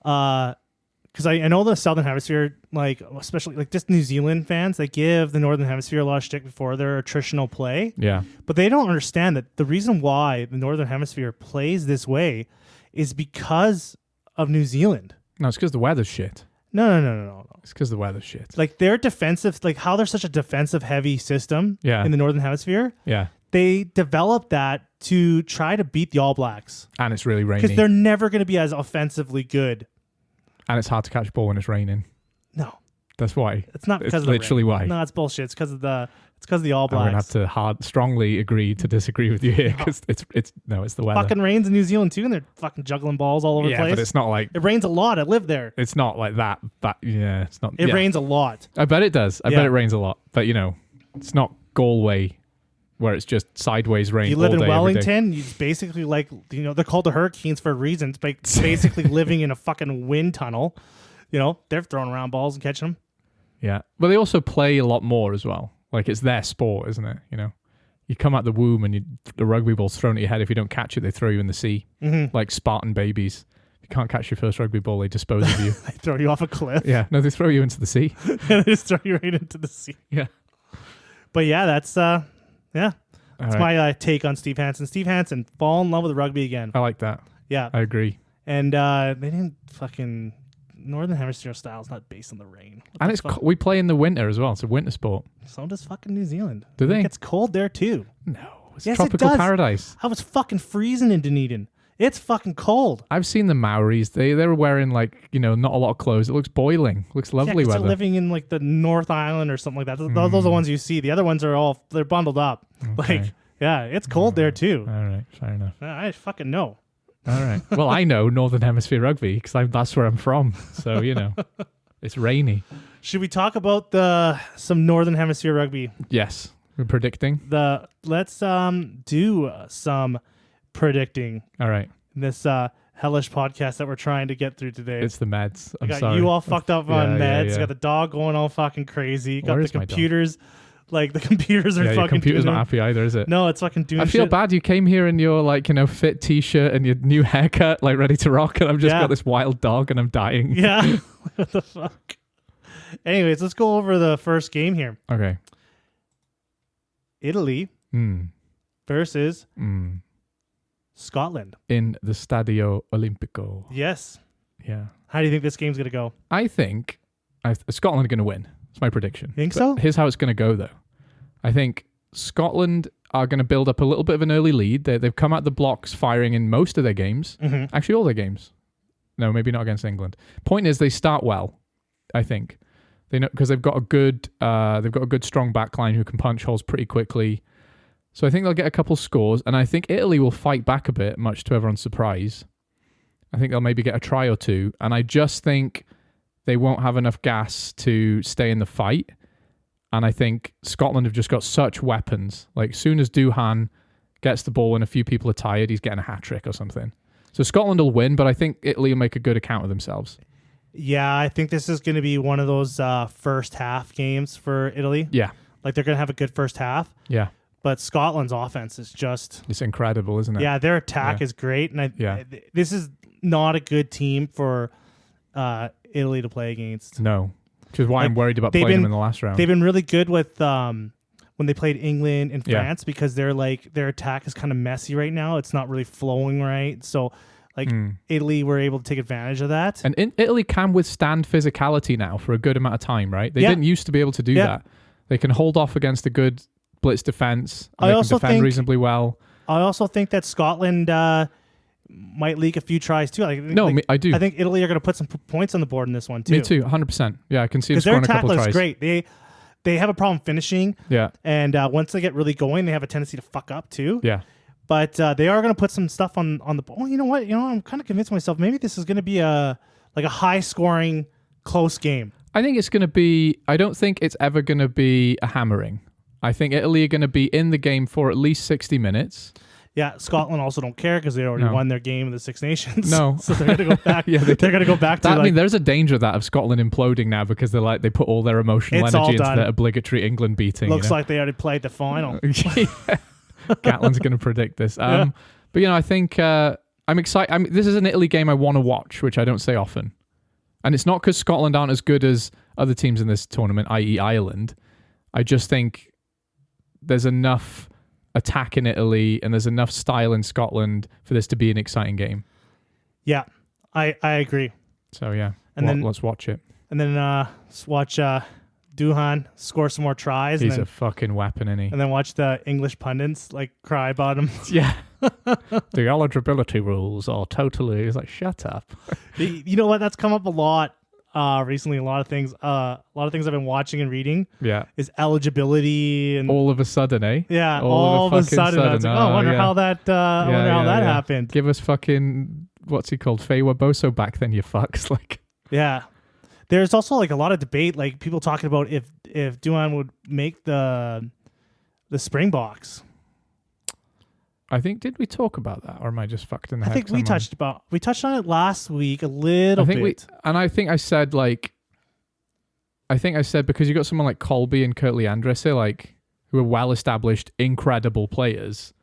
because I know the Southern Hemisphere, like especially like just New Zealand fans, they give the Northern Hemisphere a lot of shtick before their attritional play. Yeah. But they don't understand that the reason why the Northern Hemisphere plays this way is because of New Zealand. No, it's because the weather's shit. No. It's because the weather's shit. Like their defensive, like how they're such a defensive heavy system in the Northern Hemisphere. Yeah. They developed that to try to beat the All Blacks. And it's really rainy. Because they're never going to be as offensively good. And it's hard to catch ball when it's raining. No. That's why. It's not because of the rain. It's literally why. No, it's bullshit. It's because of the All Blacks. I'm going to have to strongly agree to disagree with you here because it's the weather. Fucking rains in New Zealand too, and they're fucking juggling balls all over the place. Yeah, but it's not like... It rains a lot. I live there. It's not like that. It's not... It rains a lot. I bet it does. I bet it rains a lot. But, it's not Galway where it's just sideways rain. You live all day, in Wellington, it's basically like, they're called the hurricanes for a reason. It's basically living in a fucking wind tunnel. They're throwing around balls and catching them. Yeah. But they also play a lot more as well. Like, it's their sport, isn't it? You come out the womb and the rugby ball's thrown at your head. If you don't catch it, they throw you in the sea. Mm-hmm. Like Spartan babies. If you can't catch your first rugby ball, they dispose of you. They throw you off a cliff. Yeah. No, they throw you into the sea. They just throw you right into the sea. Yeah. But yeah, that's... That's my take on Steve Hansen. Steve Hansen, fall in love with rugby again. I like that. Yeah. I agree. And they didn't fucking... Northern Hemisphere style is not based on the rain. And we play in the winter as well. It's a winter sport. So does fucking New Zealand. Do they? It gets cold there too. No. It's yes, tropical it does. paradise. I was fucking freezing in Dunedin. It's fucking cold. I've seen the Maoris. They're wearing not a lot of clothes. It looks boiling. It looks lovely weather. They're living in like the North Island or something like that. Those are the ones you see. The other ones are they're bundled up. Okay. Like, yeah, it's cold there too. All right, fair enough. I fucking know. All right. Well, I know Northern Hemisphere rugby because that's where I'm from. So, it's rainy. Should we talk about some Northern Hemisphere rugby? Yes. We're predicting. Let's do some predicting. All right. This hellish podcast that we're trying to get through today. It's the meds. I got sorry. you all fucked up on meds. Yeah. Got the dog going all fucking crazy. Got Where the computers. Like the computers are fucking. Your computer's not happy either, is it? No, it's fucking doing. I feel bad. You came here in your fit t-shirt and your new haircut, ready to rock, and I've just got this wild dog and I'm dying. Yeah. What the fuck? Anyways, let's go over the first game here. Okay. Italy versus Scotland in the Stadio Olimpico. Yes. Yeah. How do you think this game's gonna go? I think Scotland are going to win. It's my prediction. Think so? Here's how it's going to go, though. I think Scotland are going to build up a little bit of an early lead. They've come out the blocks firing in most of their games. Mm-hmm. Actually, all their games. No, maybe not against England. Point is, they start well. I think they know because they've got a good strong backline who can punch holes pretty quickly. So I think they'll get a couple scores, and I think Italy will fight back a bit, much to everyone's surprise. I think they'll maybe get a try or two, and I just think they won't have enough gas to stay in the fight. And I think Scotland have just got such weapons. Like, as soon as Duhan gets the ball and a few people are tired, he's getting a hat-trick or something. So Scotland will win, but I think Italy will make a good account of themselves. Yeah, I think this is going to be one of those first half games for Italy. Yeah. Like, they're going to have a good first half. Yeah. But Scotland's offense is just... It's incredible, isn't it? Yeah, their attack is great. And this is not a good team for Italy to play against. No. Which is why I'm worried about playing them in the last round. They've been really good with when they played England and France because their attack is kind of messy right now. It's not really flowing right. So Italy were able to take advantage of that. And Italy can withstand physicality now for a good amount of time, right? They didn't used to be able to do that. They can hold off against a good blitz defense. And they can defend reasonably well. I also think that Scotland might leak a few tries too. I do. I think Italy are going to put some points on the board in this one too. Me too, 100%. Yeah, I can see them scoring a couple tries. Because their attack looks great. They have a problem finishing. Yeah. And once they get really going, they have a tendency to fuck up too. Yeah. But they are going to put some stuff on the ball. You know what? I'm kind of convinced myself maybe this is going to be a high scoring, close game. I think it's going to be. I don't think it's ever going to be a hammering. I think Italy are going to be in the game for at least 60 minutes. Yeah, Scotland also don't care because they already won their game in the Six Nations. No, so they're going to go back. They're going to go back to that. I mean, there's a danger of that of Scotland imploding now because they put all their emotional energy into their obligatory England beating. Looks like they already played the final. Gatlin's going to predict this. But I think I'm excited. This is an Italy game I want to watch, which I don't say often. And it's not because Scotland aren't as good as other teams in this tournament, i.e. Ireland. I just think there's enough attack in Italy and there's enough style in Scotland for this to be an exciting game. Yeah, I agree. So yeah, and let's watch it. And then let's watch Duhan score some more tries. He's a fucking weapon, isn't he? And then watch the English pundits cry about him. Yeah. The eligibility rules are totally... He's like, shut up. You know what? That's come up a lot recently. A lot of things I've been watching and reading. Yeah. Is eligibility and all of a sudden, eh? Yeah. All of a sudden. I was like, I wonder how that happened. Give us fucking what's he called? Fewa Boso back then, you fucks. Like. Yeah. There's also a lot of debate, people talking about if Duhan would make the Springboks. I think, did we talk about that, or am I just fucked in the head? I think we touched on it last week a little bit. I think I said because you got someone like Colby and Kurt Leandrisse, who are well-established, incredible players.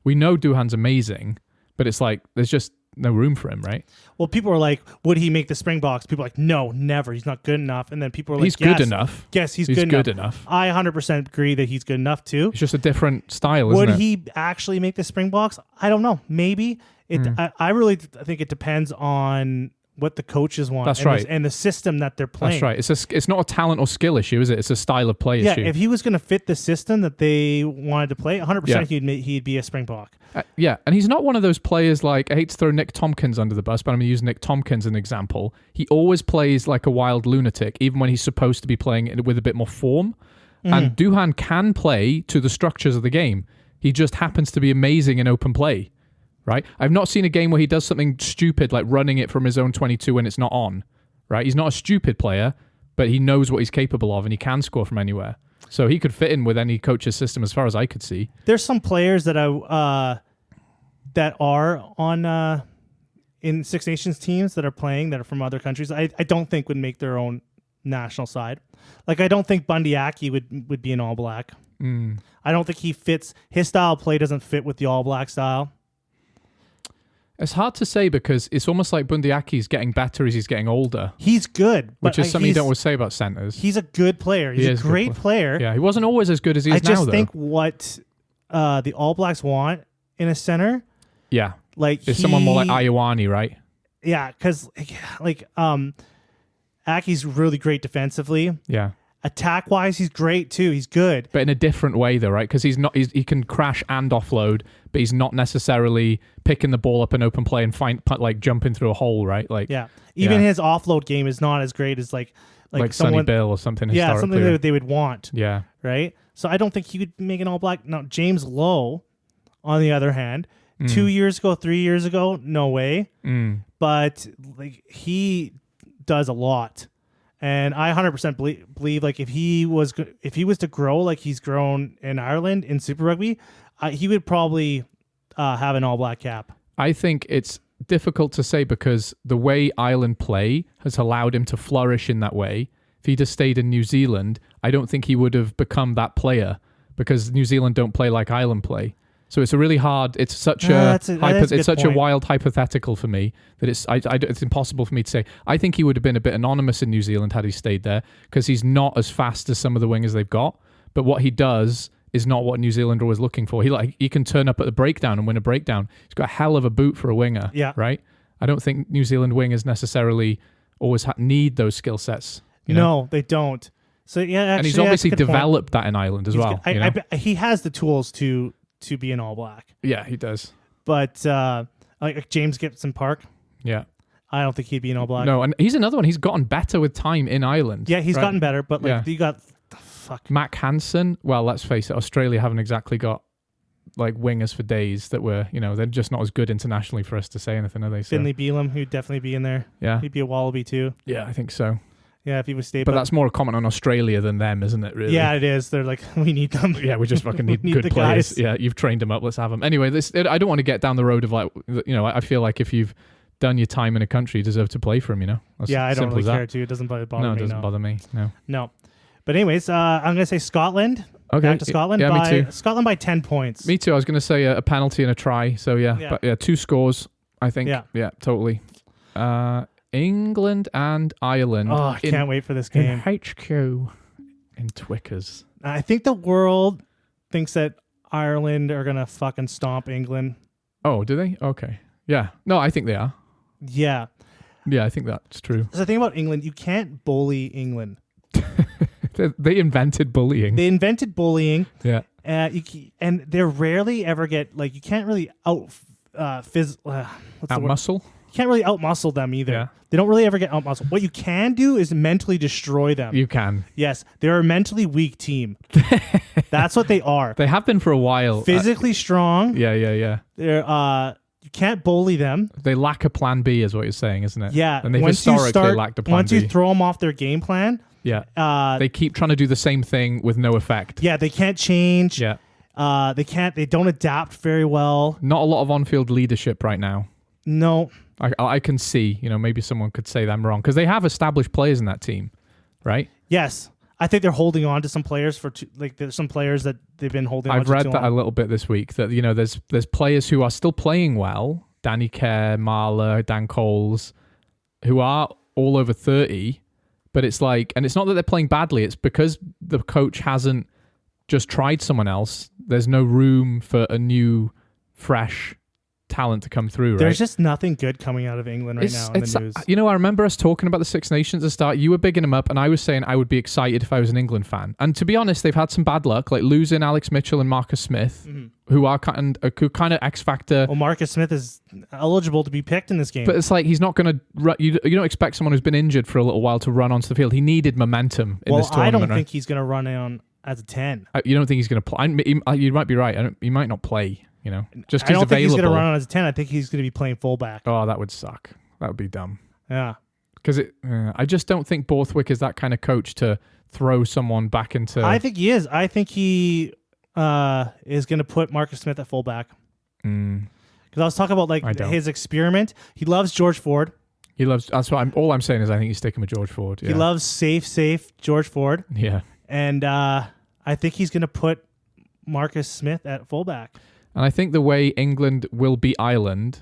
We know Duhan's amazing, but it's there's just no room for him, right? Well, people were like, would he make the Springboks? People are like, no, never. He's not good enough. And then people were like, he's good enough. Yes, he's good enough. I 100% agree that he's good enough too. It's just a different style, isn't it? Would he actually make the Springboks? I don't know. Maybe. I really think it depends on what the coaches want. That's right. And the system that they're playing. That's right. It's not a talent or skill issue, is it? It's a style of play issue. Yeah, if he was going to fit the system that they wanted to play, 100% he'd be a Springbok. And he's not one of those players I hate to throw Nick Tompkins under the bus, but I'm going to use Nick Tompkins as an example. He always plays like a wild lunatic, even when he's supposed to be playing it with a bit more form. Mm-hmm. And Duhan can play to the structures of the game. He just happens to be amazing in open play. Right? I've not seen a game where he does something stupid like running it from his own 22 when it's not on. Right? He's not a stupid player, but he knows what he's capable of and he can score from anywhere. So he could fit in with any coach's system as far as I could see. There's some players that that are on in Six Nations teams that are playing that are from other countries. I don't think would make their own national side. I don't think Bundyaki would be an All Black. I don't think he fits. His style of play doesn't fit with the All Black style. It's hard to say because it's almost like Bundiaki's getting better as he's getting older. He's good. Which is something you don't always say about centers. He's a good player. He's a great player. Yeah, he wasn't always as good as he is now, though. I just think what the All Blacks want in a center... Yeah. It's someone more like Ioane, right? Yeah, because Aki's really great defensively. Yeah. Attack wise, he's great too. He's good, but in a different way though, right? Because he can crash and offload, but he's not necessarily picking the ball up in open play and jumping through a hole, right? Like even his offload game is not as great as like Sonny Bill or something. Yeah, something that they would want. Yeah, right. So I don't think he would make an All Black. Now James Lowe, on the other hand, 2 years ago, 3 years ago, no way. But like he does a lot. And I 100% believe like if he was to grow like he's grown in Ireland in Super Rugby, he would probably have an All Black cap. I think it's difficult to say because the way Ireland play has allowed him to flourish in that way. If he just stayed in New Zealand, I don't think he would have become that player because New Zealand don't play like Ireland play. So it's a really hard. It's such a wild hypothetical for me that it's impossible for me to say. I think he would have been a bit anonymous in New Zealand had he stayed there because he's not as fast as some of the wingers they've got. But what he does is not what New Zealand are always looking for. He can turn up at the breakdown and win a breakdown. He's got a hell of a boot for a winger. Yeah. Right. I don't think New Zealand wingers necessarily always need those skill sets. No, they don't. So yeah, and he's obviously developed that in Ireland as well. He has the tools to be an All Black. Yeah, he does. But like James Gibson Park, yeah, I don't think he'd be an All Black. No, and he's another one. He's gotten better with time in Ireland. Yeah, he's gotten better. But like you got Mac Hansen. Well, let's face it, Australia haven't exactly got like wingers for days that were, they're just not as good internationally for us to say anything, are they? So. Finley Beelum, who'd definitely be in there. Yeah, he'd be a Wallaby too. Yeah, I think so. Yeah, if he was stable. But that's more a comment on Australia than them, isn't it, really? Yeah, it is. They're like, we need them. Yeah, we just fucking need good players. Guys. Yeah, you've trained them up. Let's have them. Anyway, I don't want to get down the road of like, I feel like if you've done your time in a country, you deserve to play for them, That's I don't really care too. It doesn't bother me. No, it doesn't bother me. No. But anyways, I'm going to say Scotland. Okay. Back to Scotland. Yeah, me too. Scotland by 10 points. Me too. I was going to say a penalty and a try. So but 2 scores, I think. Yeah, totally. England and Ireland. Oh, I can't wait for this game. In HQ in Twickers. I think the world thinks that Ireland are going to fucking stomp England. Oh, do they? Okay. Yeah. No, I think they are. Yeah. Yeah, I think that's true. So the thing about England, you can't bully England. They invented bullying. Yeah. And they rarely ever get, like, you can't really out-muscle? You can't really out-muscle them either. Yeah. They don't really ever get out-muscle. What you can do is mentally destroy them. You can. Yes. They're a mentally weak team. That's what they are. They have been for a while. Physically strong. Yeah. They're, you can't bully them. They lack a plan B is what you're saying, isn't it? Yeah. And they've historically lacked a plan B. Once you throw them off their game plan. Yeah. They keep trying to do the same thing with no effect. Yeah. They can't change. Yeah. They don't adapt very well. Not a lot of on-field leadership right now. No. I can see, maybe someone could say I'm wrong because they have established players in that team, right? Yes. I think they're holding on to some players there's some players that they've been holding on to. I've read that a little bit this week that, there's players who are still playing well, Danny Kerr, Marler, Dan Coles, who are all over 30, but it's like, and it's not that they're playing badly, it's because the coach hasn't just tried someone else. There's no room for a new, fresh talent to come through, right? There's just nothing good coming out of England right now in the news. I remember us talking about the Six Nations at the start. You were bigging them up, and I was saying I would be excited if I was an England fan. And to be honest, they've had some bad luck, like losing Alex Mitchell and Marcus Smith, who are kind of X factor. Well, Marcus Smith is eligible to be picked in this game, but it's like he's not going to. You don't expect someone who's been injured for a little while to run onto the field. He needed momentum in this tournament. I don't think he's going to run on as a 10. You don't think he's going to play? You might be right. He might not play. Just I don't think he's going to run on as a 10. I think he's going to be playing fullback. Oh, that would suck. That would be dumb. Yeah. Because I just don't think Borthwick is that kind of coach to throw someone back into... I think he is. I think he is going to put Marcus Smith at fullback. Because I was talking about his experiment. He loves George Ford. That's what all I'm saying is I think he's sticking with George Ford. Yeah. He loves safe George Ford. Yeah. And I think he's going to put Marcus Smith at fullback. And I think the way England will beat Ireland,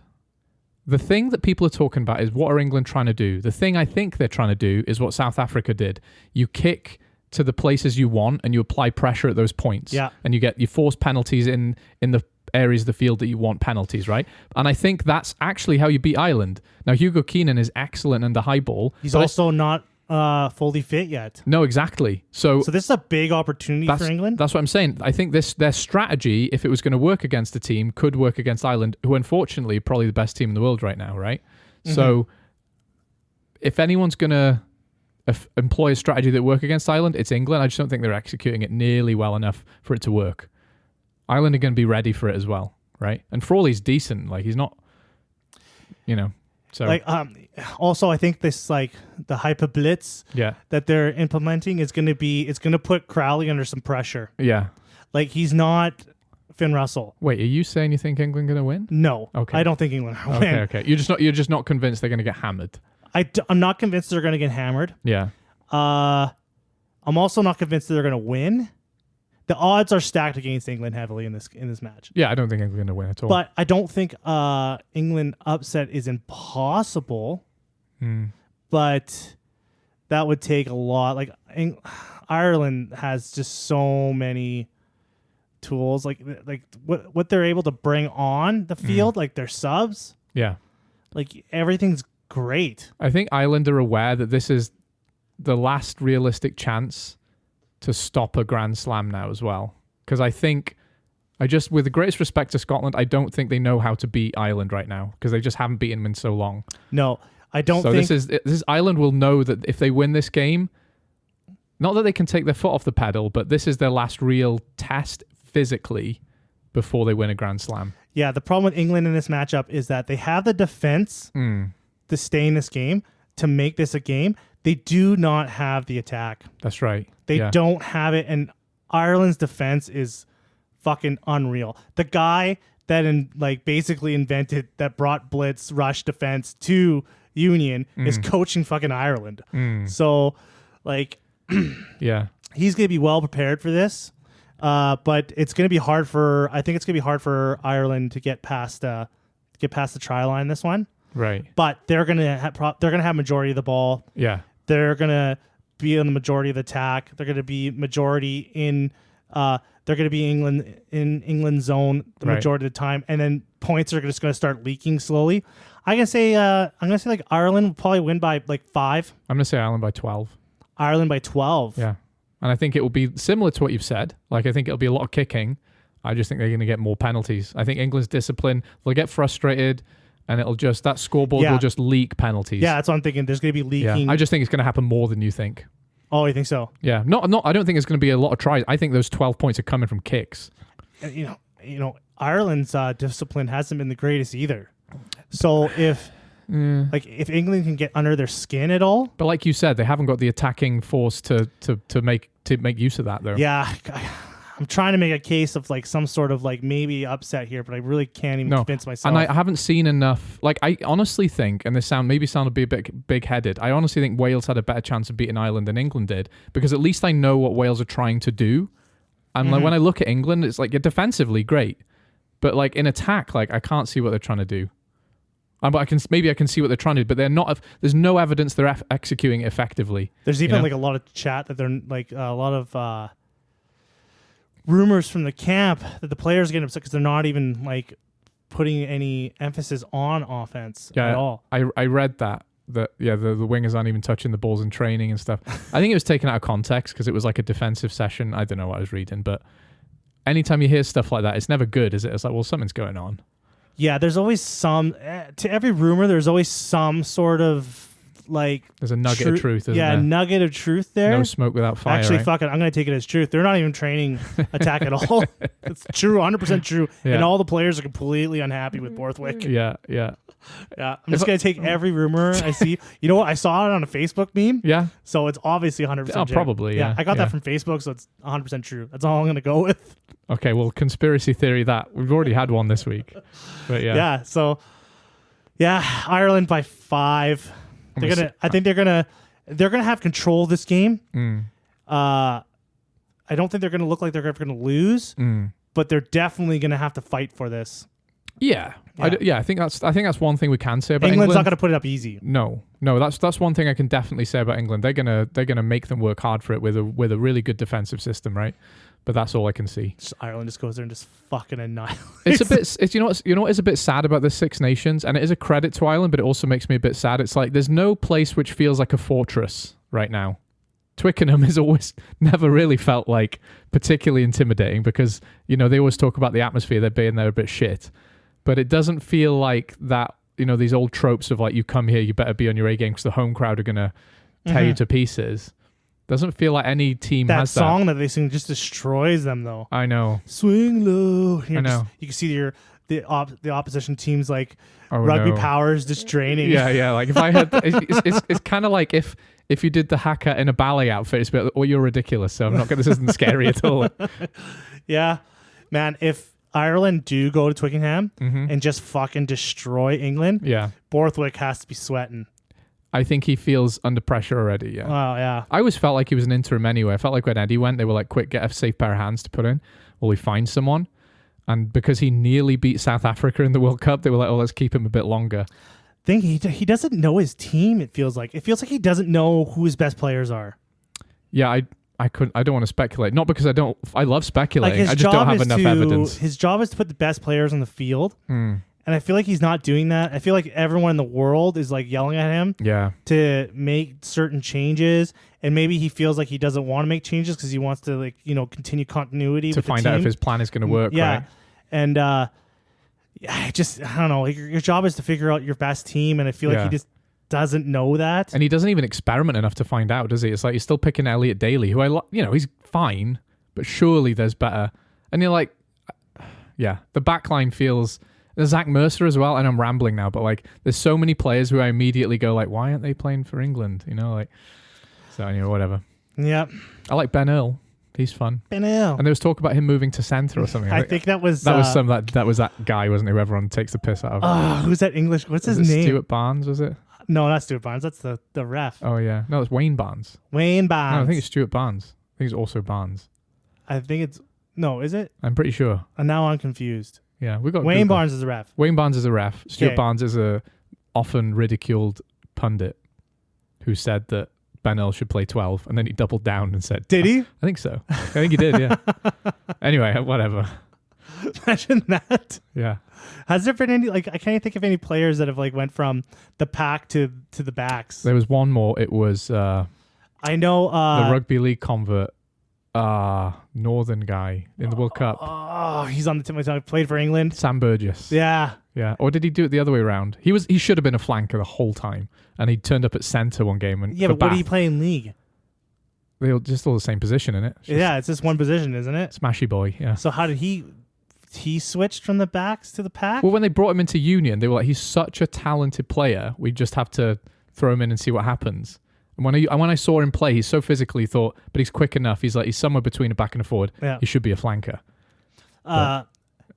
the thing that people are talking about is what are England trying to do? The thing I think they're trying to do is what South Africa did. You kick to the places you want and you apply pressure at those points. Yeah. And you force penalties in the areas of the field that you want penalties, right? And I think that's actually how you beat Ireland. Now, Hugo Keenan is excellent under high ball. He's also not fully fit yet. No, exactly. So this is a big opportunity for England. That's what I'm saying. I think their strategy, if it was going to work against a team, could work against Ireland, who unfortunately are probably the best team in the world right now, right? Mm-hmm. So if anyone's going to employ a strategy that work against Ireland, it's England. I just don't think they're executing it nearly well enough for it to work. Ireland are going to be ready for it as well, right? And Frawley's decent. Like, he's not, so like also I think this like the hyper blitz that they're implementing is going to put Crowley under some pressure. Yeah. Like, he's not Finn Russell. Wait, are you saying you think England going to win? No. Okay. I don't think England will win. Okay. You're just not convinced they're going to get hammered. I'm not convinced they're going to get hammered. Yeah. I'm also not convinced that they're going to win. The odds are stacked against England heavily in this match. Yeah, I don't think England's going to win at all. But I don't think England upset is impossible. But that would take a lot. Like, Ireland has just so many tools. Like what they're able to bring on the field, like their subs. Yeah. Like, everything's great. I think Ireland are aware that this is the last realistic chance to stop a Grand Slam now as well. Because I think, with the greatest respect to Scotland, I don't think they know how to beat Ireland right now because they just haven't beaten them in so long. No, I don't think... So this is Ireland will know that if they win this game, not that they can take their foot off the pedal, but this is their last real test physically before they win a Grand Slam. Yeah, the problem with England in this matchup is that they have the defense to stay in this game, to make this a game. They do not have the attack. That's right. They don't have it, and Ireland's defense is fucking unreal. The guy that basically invented, that brought blitz rush defense to Union is coaching fucking Ireland. So, yeah, he's going to be well prepared for this. But it's going to be hard for Ireland to get past the try line this one. Right. But they're going to have majority of the ball. Yeah. They're going to be on the majority of the attack. They're going to be majority in they're going to be England zone the majority of the time, and then points are just going to start leaking slowly. I'm going to say like Ireland will probably win by like 5. I'm going to say Ireland by 12. Ireland by 12. Yeah. And I think it will be similar to what you've said. Like, I think it'll be a lot of kicking. I just think they're going to get more penalties. I think England's discipline, they'll get frustrated, and that scoreboard will just leak penalties. Yeah, that's what I'm thinking. There's going to be leaking. Yeah. I just think it's going to happen more than you think. Oh, you think so? Yeah. I don't think it's going to be a lot of tries. I think those 12 points are coming from kicks. You know, Ireland's discipline hasn't been the greatest either. So if England can get under their skin at all, but like you said, they haven't got the attacking force to make use of that though. Yeah, I'm trying to make a case of like some sort of like maybe upset here, but I really can't even convince myself. And I haven't seen enough. Like, I honestly think, and this sound a bit big-headed, I honestly think Wales had a better chance of beating Ireland than England did, because at least I know what Wales are trying to do. And like when I look at England, it's like, you're defensively great, but like in attack, like I can't see what they're trying to do. But I can see what they're trying to do, but they're not. There's no evidence they're executing it effectively. There's even like a lot of chat that they're like a lot of rumors from the camp that the players are getting upset because they're not even like putting any emphasis on offense at all. I read that the wingers aren't even touching the balls in training and stuff. I think it was taken out of context because it was like a defensive session. I don't know what I was reading, but anytime you hear stuff like that, it's never good, is it? It's like, well, something's going on. Yeah, there's always to every rumor, there's always some sort of like... There's a nugget of truth, isn't there? Yeah, a nugget of truth there. No smoke without fire. Actually, right? fuck it. I'm going to take it as truth. They're not even training attack at all. It's true, 100% true. Yeah. And all the players are completely unhappy with Borthwick. Yeah. I'm just going to take every rumor I see. You know what? I saw it on a Facebook meme. Yeah. So it's obviously 100% true. Probably, yeah. I got that from Facebook, so it's 100% true. That's all I'm going to go with. Okay, well, conspiracy theory that. We've already had one this week. But yeah. Yeah, so... Yeah, Ireland by 5. I think they're gonna have control of this game. I don't think they're gonna look like they're ever gonna lose, but they're definitely gonna have to fight for this. Yeah. I think that's one thing we can say about England's England. not gonna put it up easy. No, that's one thing I can definitely say about England. They're gonna make them work hard for it with a really good defensive system, right? But that's all I can see. Ireland just goes there and just fucking annihilates. It's a bit. You know what is a bit sad about the Six Nations, and it is a credit to Ireland, but it also makes me a bit sad. It's like there's no place which feels like a fortress right now. Twickenham is always never really felt like particularly intimidating because, you know, they always talk about the atmosphere, they're being there a bit shit. But it doesn't feel like that, you know, these old tropes of like, you come here, you better be on your A game because the home crowd are going to tear you to pieces. Doesn't feel like any team has that. That song that they sing just destroys them, though. I know. Swing low. I know. You can see the opposition team's like rugby powers just draining. Yeah. Like if I had, it's kind of like if you did the hacker in a ballet outfit, it's well, you're ridiculous. So I'm not going. This isn't scary at all. Yeah, man. If Ireland do go to Twickenham and just fucking destroy England, Borthwick has to be sweating. I think he feels under pressure already, yeah. Oh, yeah. I always felt like he was an interim anyway. I felt like when Eddie went, they were like, quick, get a safe pair of hands to put in while we find someone. And because he nearly beat South Africa in the World Cup, they were like, oh, let's keep him a bit longer. I think he doesn't know his team, it feels like. It feels like he doesn't know who his best players are. Yeah, I don't want to speculate. Not because I love speculating. I just don't have enough evidence. His job is to put the best players on the field. And I feel like he's not doing that. I feel like everyone in the world is like yelling at him to make certain changes. And maybe he feels like he doesn't want to make changes because he wants to, like, you know, continue continuity to find out if his plan is going to work. Yeah. Right? And I don't know. Like, your job is to figure out your best team. And I feel like he just doesn't know that. And he doesn't even experiment enough to find out, does he? It's like he's still picking Elliot Daly, who he's fine, but surely there's better. And you're like, the back line feels... There's Zach Mercer as well, and I'm rambling now, but like, there's so many players who I immediately go like, why aren't they playing for England? You know, like, so anyway, whatever. Yeah. I like Ben Earl. He's fun. Ben Earl. And there was talk about him moving to centre or something. I think that was that guy, wasn't it? Who everyone takes the piss out of. Oh, who's that English? What's his name? Stuart Barnes, was it? No, not Stuart Barnes. That's the ref. Oh yeah, no, it's Wayne Barnes. Wayne Barnes. No, I think it's Stuart Barnes. I think it's also Barnes. I think it's is it? I'm pretty sure. And now I'm confused. Yeah, we got Wayne Barnes is a ref. Wayne Barnes is a ref. Stuart Barnes is a often ridiculed pundit who said that Ben Earl should play 12, and then he doubled down and said, "Did he?" I think so. I think he did. Yeah. Anyway, whatever. Imagine that. Yeah. Has there been any I can't think of any players that have went from the pack to the backs. There was one more. It was I know the rugby league convert. Northern guy in the World Cup. Oh, he's on the team. He played for England. Sam Burgess. Yeah. Or did he do it the other way around? He should have been a flanker the whole time, and he turned up at centre one game. And but what do you play in league? They're just all the same position, isn't it? It's just one position, isn't it? Smashy boy. Yeah. So how did he switched from the backs to the pack? Well, when they brought him into Union, they were like, he's such a talented player. We just have to throw him in and see what happens. When I saw him play, he's so physically but he's quick enough. He's somewhere between a back and a forward. Yeah. He should be a flanker.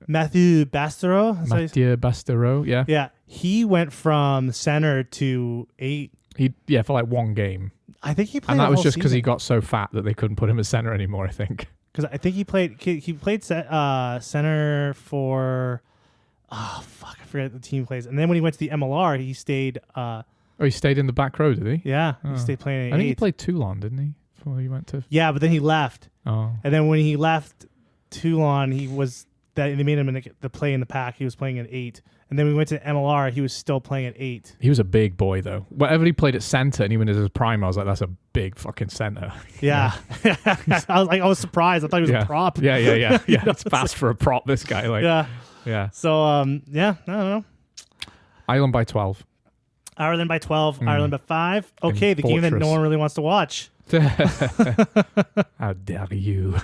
Mathieu Bastereau, yeah. Yeah, he went from center to 8. For one game. I think he played. And that was just because he got so fat that they couldn't put him at center anymore, I think. Because I think he played center for... Oh, fuck, I forget the team plays. And then when he went to the MLR, he stayed... he stayed in the back row, did he? Yeah, he stayed playing at 8. I think he played Toulon, didn't he? Before he went to... Yeah, but then he left. Oh. And then when he left Toulon, they made him the play in the pack. He was playing at 8. And then we went to MLR, he was still playing at 8. He was a big boy, though. Whatever he played at centre, and even at his prime, I was like, that's a big fucking centre. Yeah. I was surprised. I thought he was a prop. Yeah. It's fast for a prop, this guy. Yeah. So, I don't know. Ireland by 12. Ireland by 12. Ireland by 5. Okay, the game that no one really wants to watch. How dare you?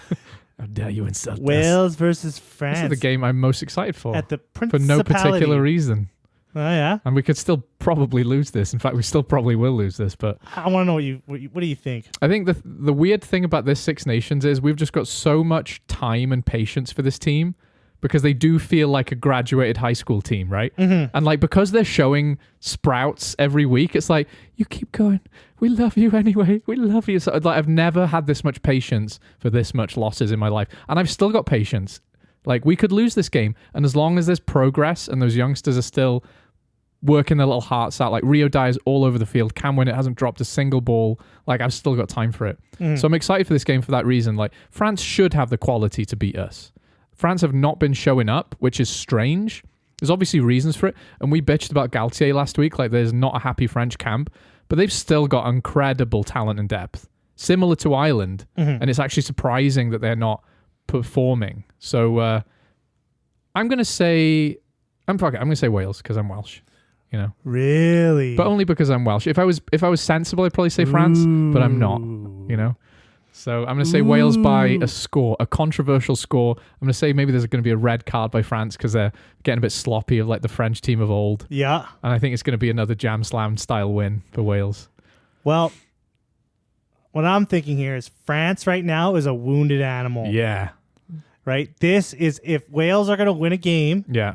How dare you insult us? Wales versus France. This is the game I'm most excited for. At the for Principality. no particular reason. Oh, yeah? And we could still probably lose this. In fact, we still probably will lose this. But I want to know what do you think? I think the weird thing about this Six Nations is we've just got so much time and patience for this team because they do feel like a graduated high school team, right? Mm-hmm. And because they're showing sprouts every week, it's like, you keep going. We love you anyway. We love you. So I've never had this much patience for this much losses in my life. And I've still got patience. We could lose this game. And as long as there's progress and those youngsters are still working their little hearts out, Rio Dyer's all over the field. Cam Winnett hasn't dropped a single ball. I've still got time for it. So I'm excited for this game for that reason. France should have the quality to beat us. France have not been showing up, which is strange. There's obviously reasons for it. And we bitched about Galtier last week. Like, there's not a happy French camp. But they've still got incredible talent and depth. Similar to Ireland. And it's actually surprising that they're not performing. So I'm going to say... I'm going to say Wales because I'm Welsh. You know, really, but only because I'm Welsh. If I was sensible, I'd probably say France, but I'm not. You know, so I'm going to say Wales by a controversial score. I'm going to say maybe there's going to be a red card by France because they're getting a bit sloppy of like the French team of old. Yeah, and I think it's going to be another jam slam style win for Wales. Well, what I'm thinking here is France right now is a wounded animal. Yeah, right. This is if Wales are going to win a game. Yeah.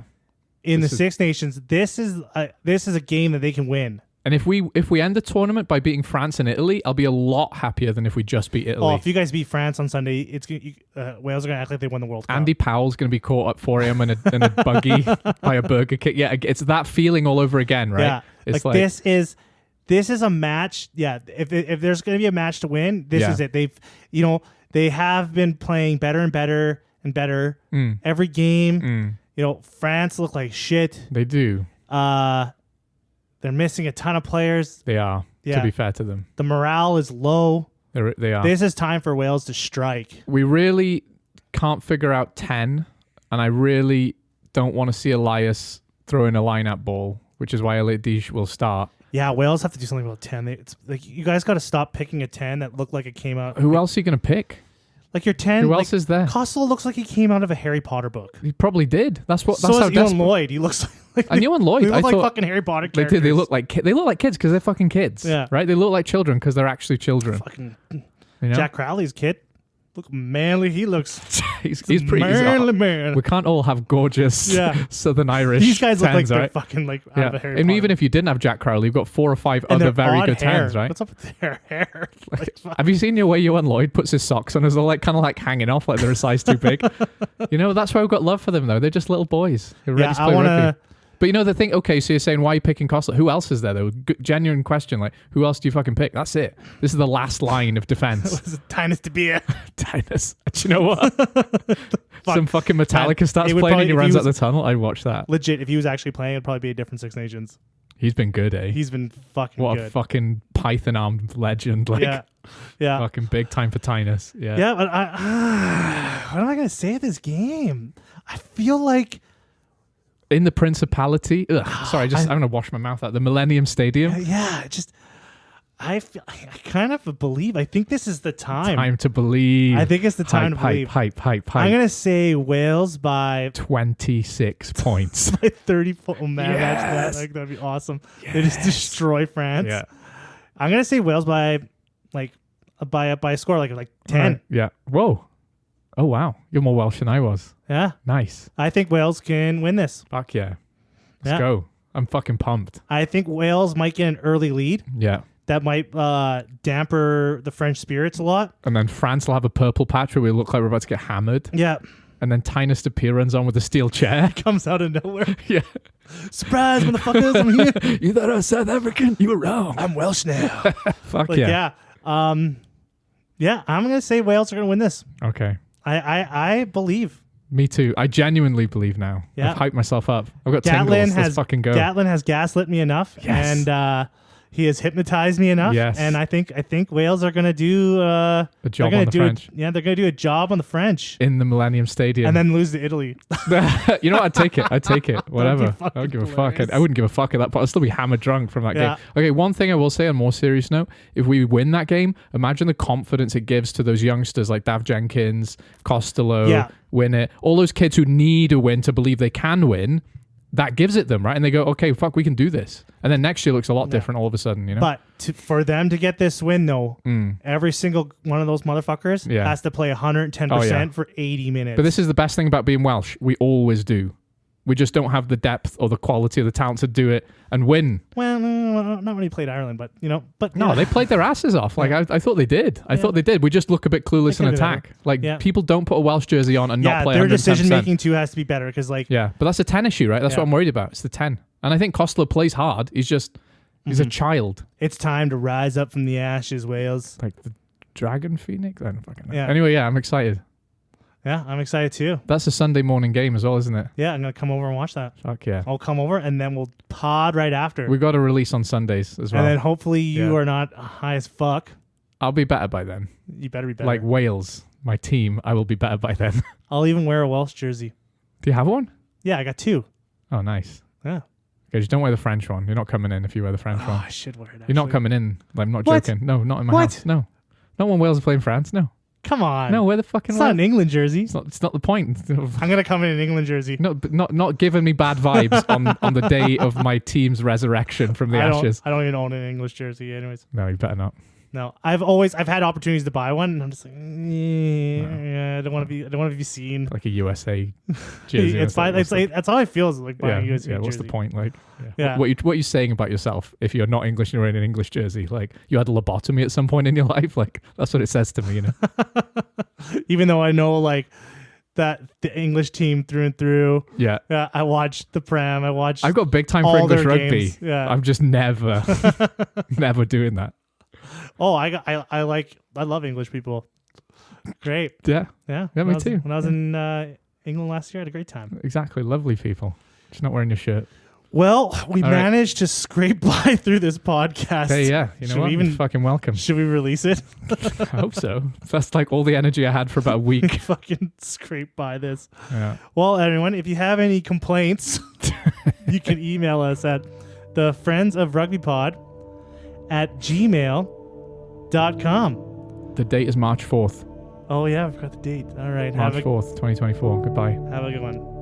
In the Six Nations, this is a game that they can win. And if we end the tournament by beating France and Italy, I'll be a lot happier than if we just beat Italy. Oh, if you guys beat France on Sunday, Wales are going to act like they won the World Cup. Andy Powell's going to be caught at 4 a.m. in a buggy by a Burger King. Yeah, it's that feeling all over again, right? Yeah, it's like this is a match. Yeah, if there's going to be a match to win, this is it. They have been playing better and better and better every game. France look like shit. They do. They're missing a ton of players. They are, to be fair to them. The morale is low. They are. This is time for Wales to strike. We really can't figure out 10, and I really don't want to see Elias throwing a line-out ball, which is why Elliot Deesh will start. Yeah, Wales have to do something about 10. It's like you guys got to stop picking a 10 that looked like it came out. Who else are you going to pick? Like your 10. Who else is there? Costello looks like he came out of a Harry Potter book. He probably did. That's how Ewan Lloyd. He looks like and Ewan Lloyd. They look like fucking Harry Potter characters. They look like kids because they're fucking kids. Yeah. Right? They look like children because they're actually children. Fucking Jack Crowley's kid. Look manly. He looks. he's pretty manly man. We can't all have gorgeous Southern Irish. These guys look like right? they're fucking like out of a Harry And Potter. even if you didn't have Jack Crowley, you've got 4 or 5 other very good hair. 10s, right? What's up with their hair? Have you seen the way Ewan Lloyd puts his socks on? They're like kind of like hanging off like they're a size too big. That's why we've got love for them though. They're just little boys. They're ready to play rugby. But the thing, okay, so you're saying, why are you picking Costello? Who else is there, though? Genuine question, like, who else do you fucking pick? That's it. This is the last line of defense. Tinus to be a... Tinus. Do you know what? Some fucking Metallica starts playing and he runs out the tunnel. I'd watch that. Legit, if he was actually playing, it'd probably be a different Six Nations. He's been good, eh? He's been fucking what good. What a fucking Python-armed legend. Like, yeah. Fucking big time for Tinus. Yeah. Yeah, but what am I going to say of this game? I feel like... In the Principality. Sorry, I'm going to wash my mouth out. The Millennium Stadium. I kind of believe. I think this is the time. Time to believe. I think it's the time to believe. Hype. I'm going to say Wales by 26 points. By 30. Oh, man, yes. That'd be awesome. Yes. They just destroy France. Yeah. I'm going to say Wales by a score like 10. Yeah. Whoa. Oh, wow. You're more Welsh than I was. Yeah. Nice. I think Wales can win this. Fuck yeah. Let's go. I'm fucking pumped. I think Wales might get an early lead. Yeah. That might damper the French spirits a lot. And then France will have a purple patch where we look like we're about to get hammered. Yeah. And then Tinus de Pere runs on with a steel chair. Comes out of nowhere. Yeah. Surprise, motherfuckers, I'm here. You thought I was South African? You were wrong. I'm Welsh now. Fuck yeah. Yeah, I'm going to say Wales are going to win this. Okay. I believe. Me too. I genuinely believe now. Yeah. I've hyped myself up. I've got tingles. Let's fucking go. Gatlin has gaslit me enough. Yes. And he has hypnotized me enough. Yes. And I think Wales are going to do a job on the French. they're going to do a job on the French. In the Millennium Stadium. And then lose to Italy. You know what? I'd take it. Whatever. I don't give a fuck. I wouldn't give a fuck at that point. I'll still be hammered drunk from that game. Okay, one thing I will say on a more serious note, if we win that game, imagine the confidence it gives to those youngsters like Dav Jenkins, Costello, win it. All those kids who need a win to believe they can win. That gives it them, right? And they go, okay, fuck, we can do this. And then next year looks a lot different all of a sudden, you know? But for them to get this win, though, every single one of those motherfuckers has to play 110% for 80 minutes. But this is the best thing about being Welsh. We always do. We just don't have the depth or the quality or the talent to do it and win. Well, not when he played Ireland, but, you know. No, they played their asses off. Like, I thought they did. I thought they did. We just look a bit clueless in attack. Like, people don't put a Welsh jersey on and not play 110%. Their decision-making, too, has to be better because, like... Yeah, but that's a 10 issue, right? That's what I'm worried about. It's the 10. And I think Costello plays hard. He's just... He's a child. It's time to rise up from the ashes, Wales. Like the Dragon Phoenix? I don't fucking know. Yeah. Anyway, I'm excited. Yeah, I'm excited too. That's a Sunday morning game as well, isn't it? Yeah, I'm going to come over and watch that. Fuck yeah. I'll come over and then we'll pod right after. We got a release on Sundays as well. And then hopefully you are not high as fuck. I'll be better by then. You better be better. Like Wales, my team, I will be better by then. I'll even wear a Welsh jersey. Do you have one? Yeah, I got 2. Oh, nice. Yeah. Okay, just don't wear the French one. You're not coming in if you wear the French one. I should wear it, actually. You're not coming in. I'm not What? joking. No, not in my What? house. No. Not when Wales are playing France. No. Come on. No, wear the fucking It's not an England jersey. It's not the point. I'm going to come in an England jersey. No, but not giving me bad vibes on the day of my team's resurrection from the ashes. I don't even own an English jersey anyways. No, you better not. No, I've had opportunities to buy one, and I'm just like, yeah, I don't want to be seen. Like a USA jersey. It's fine. That's how I feel is like buying a USA jersey. What's the point? Like, yeah. What are you saying about yourself if you're not English and you're wearing an English jersey? Like, you had a lobotomy at some point in your life. Like, that's what it says to me. You know. Even though I know like that the English team through and through. Yeah. I watched the Prem. I've got big time for English rugby. Games. Yeah. I'm just never doing that. Oh, I love English people. Great. Yeah. Yeah. Me too. When I was in England last year, I had a great time. Exactly. Lovely people. Just not wearing your shirt. Well, we managed to scrape by through this podcast. Hey, yeah. You know what? You're fucking welcome. Should we release it? I hope so. That's like all the energy I had for about a week. Fucking scrape by this. Yeah. Well, everyone, if you have any complaints, you can email us at the Friends of Rugby Pod at gmail.com. The date is March 4th. Oh, yeah, I forgot the date. All right. March 4th, 2024. Goodbye. Have a good one.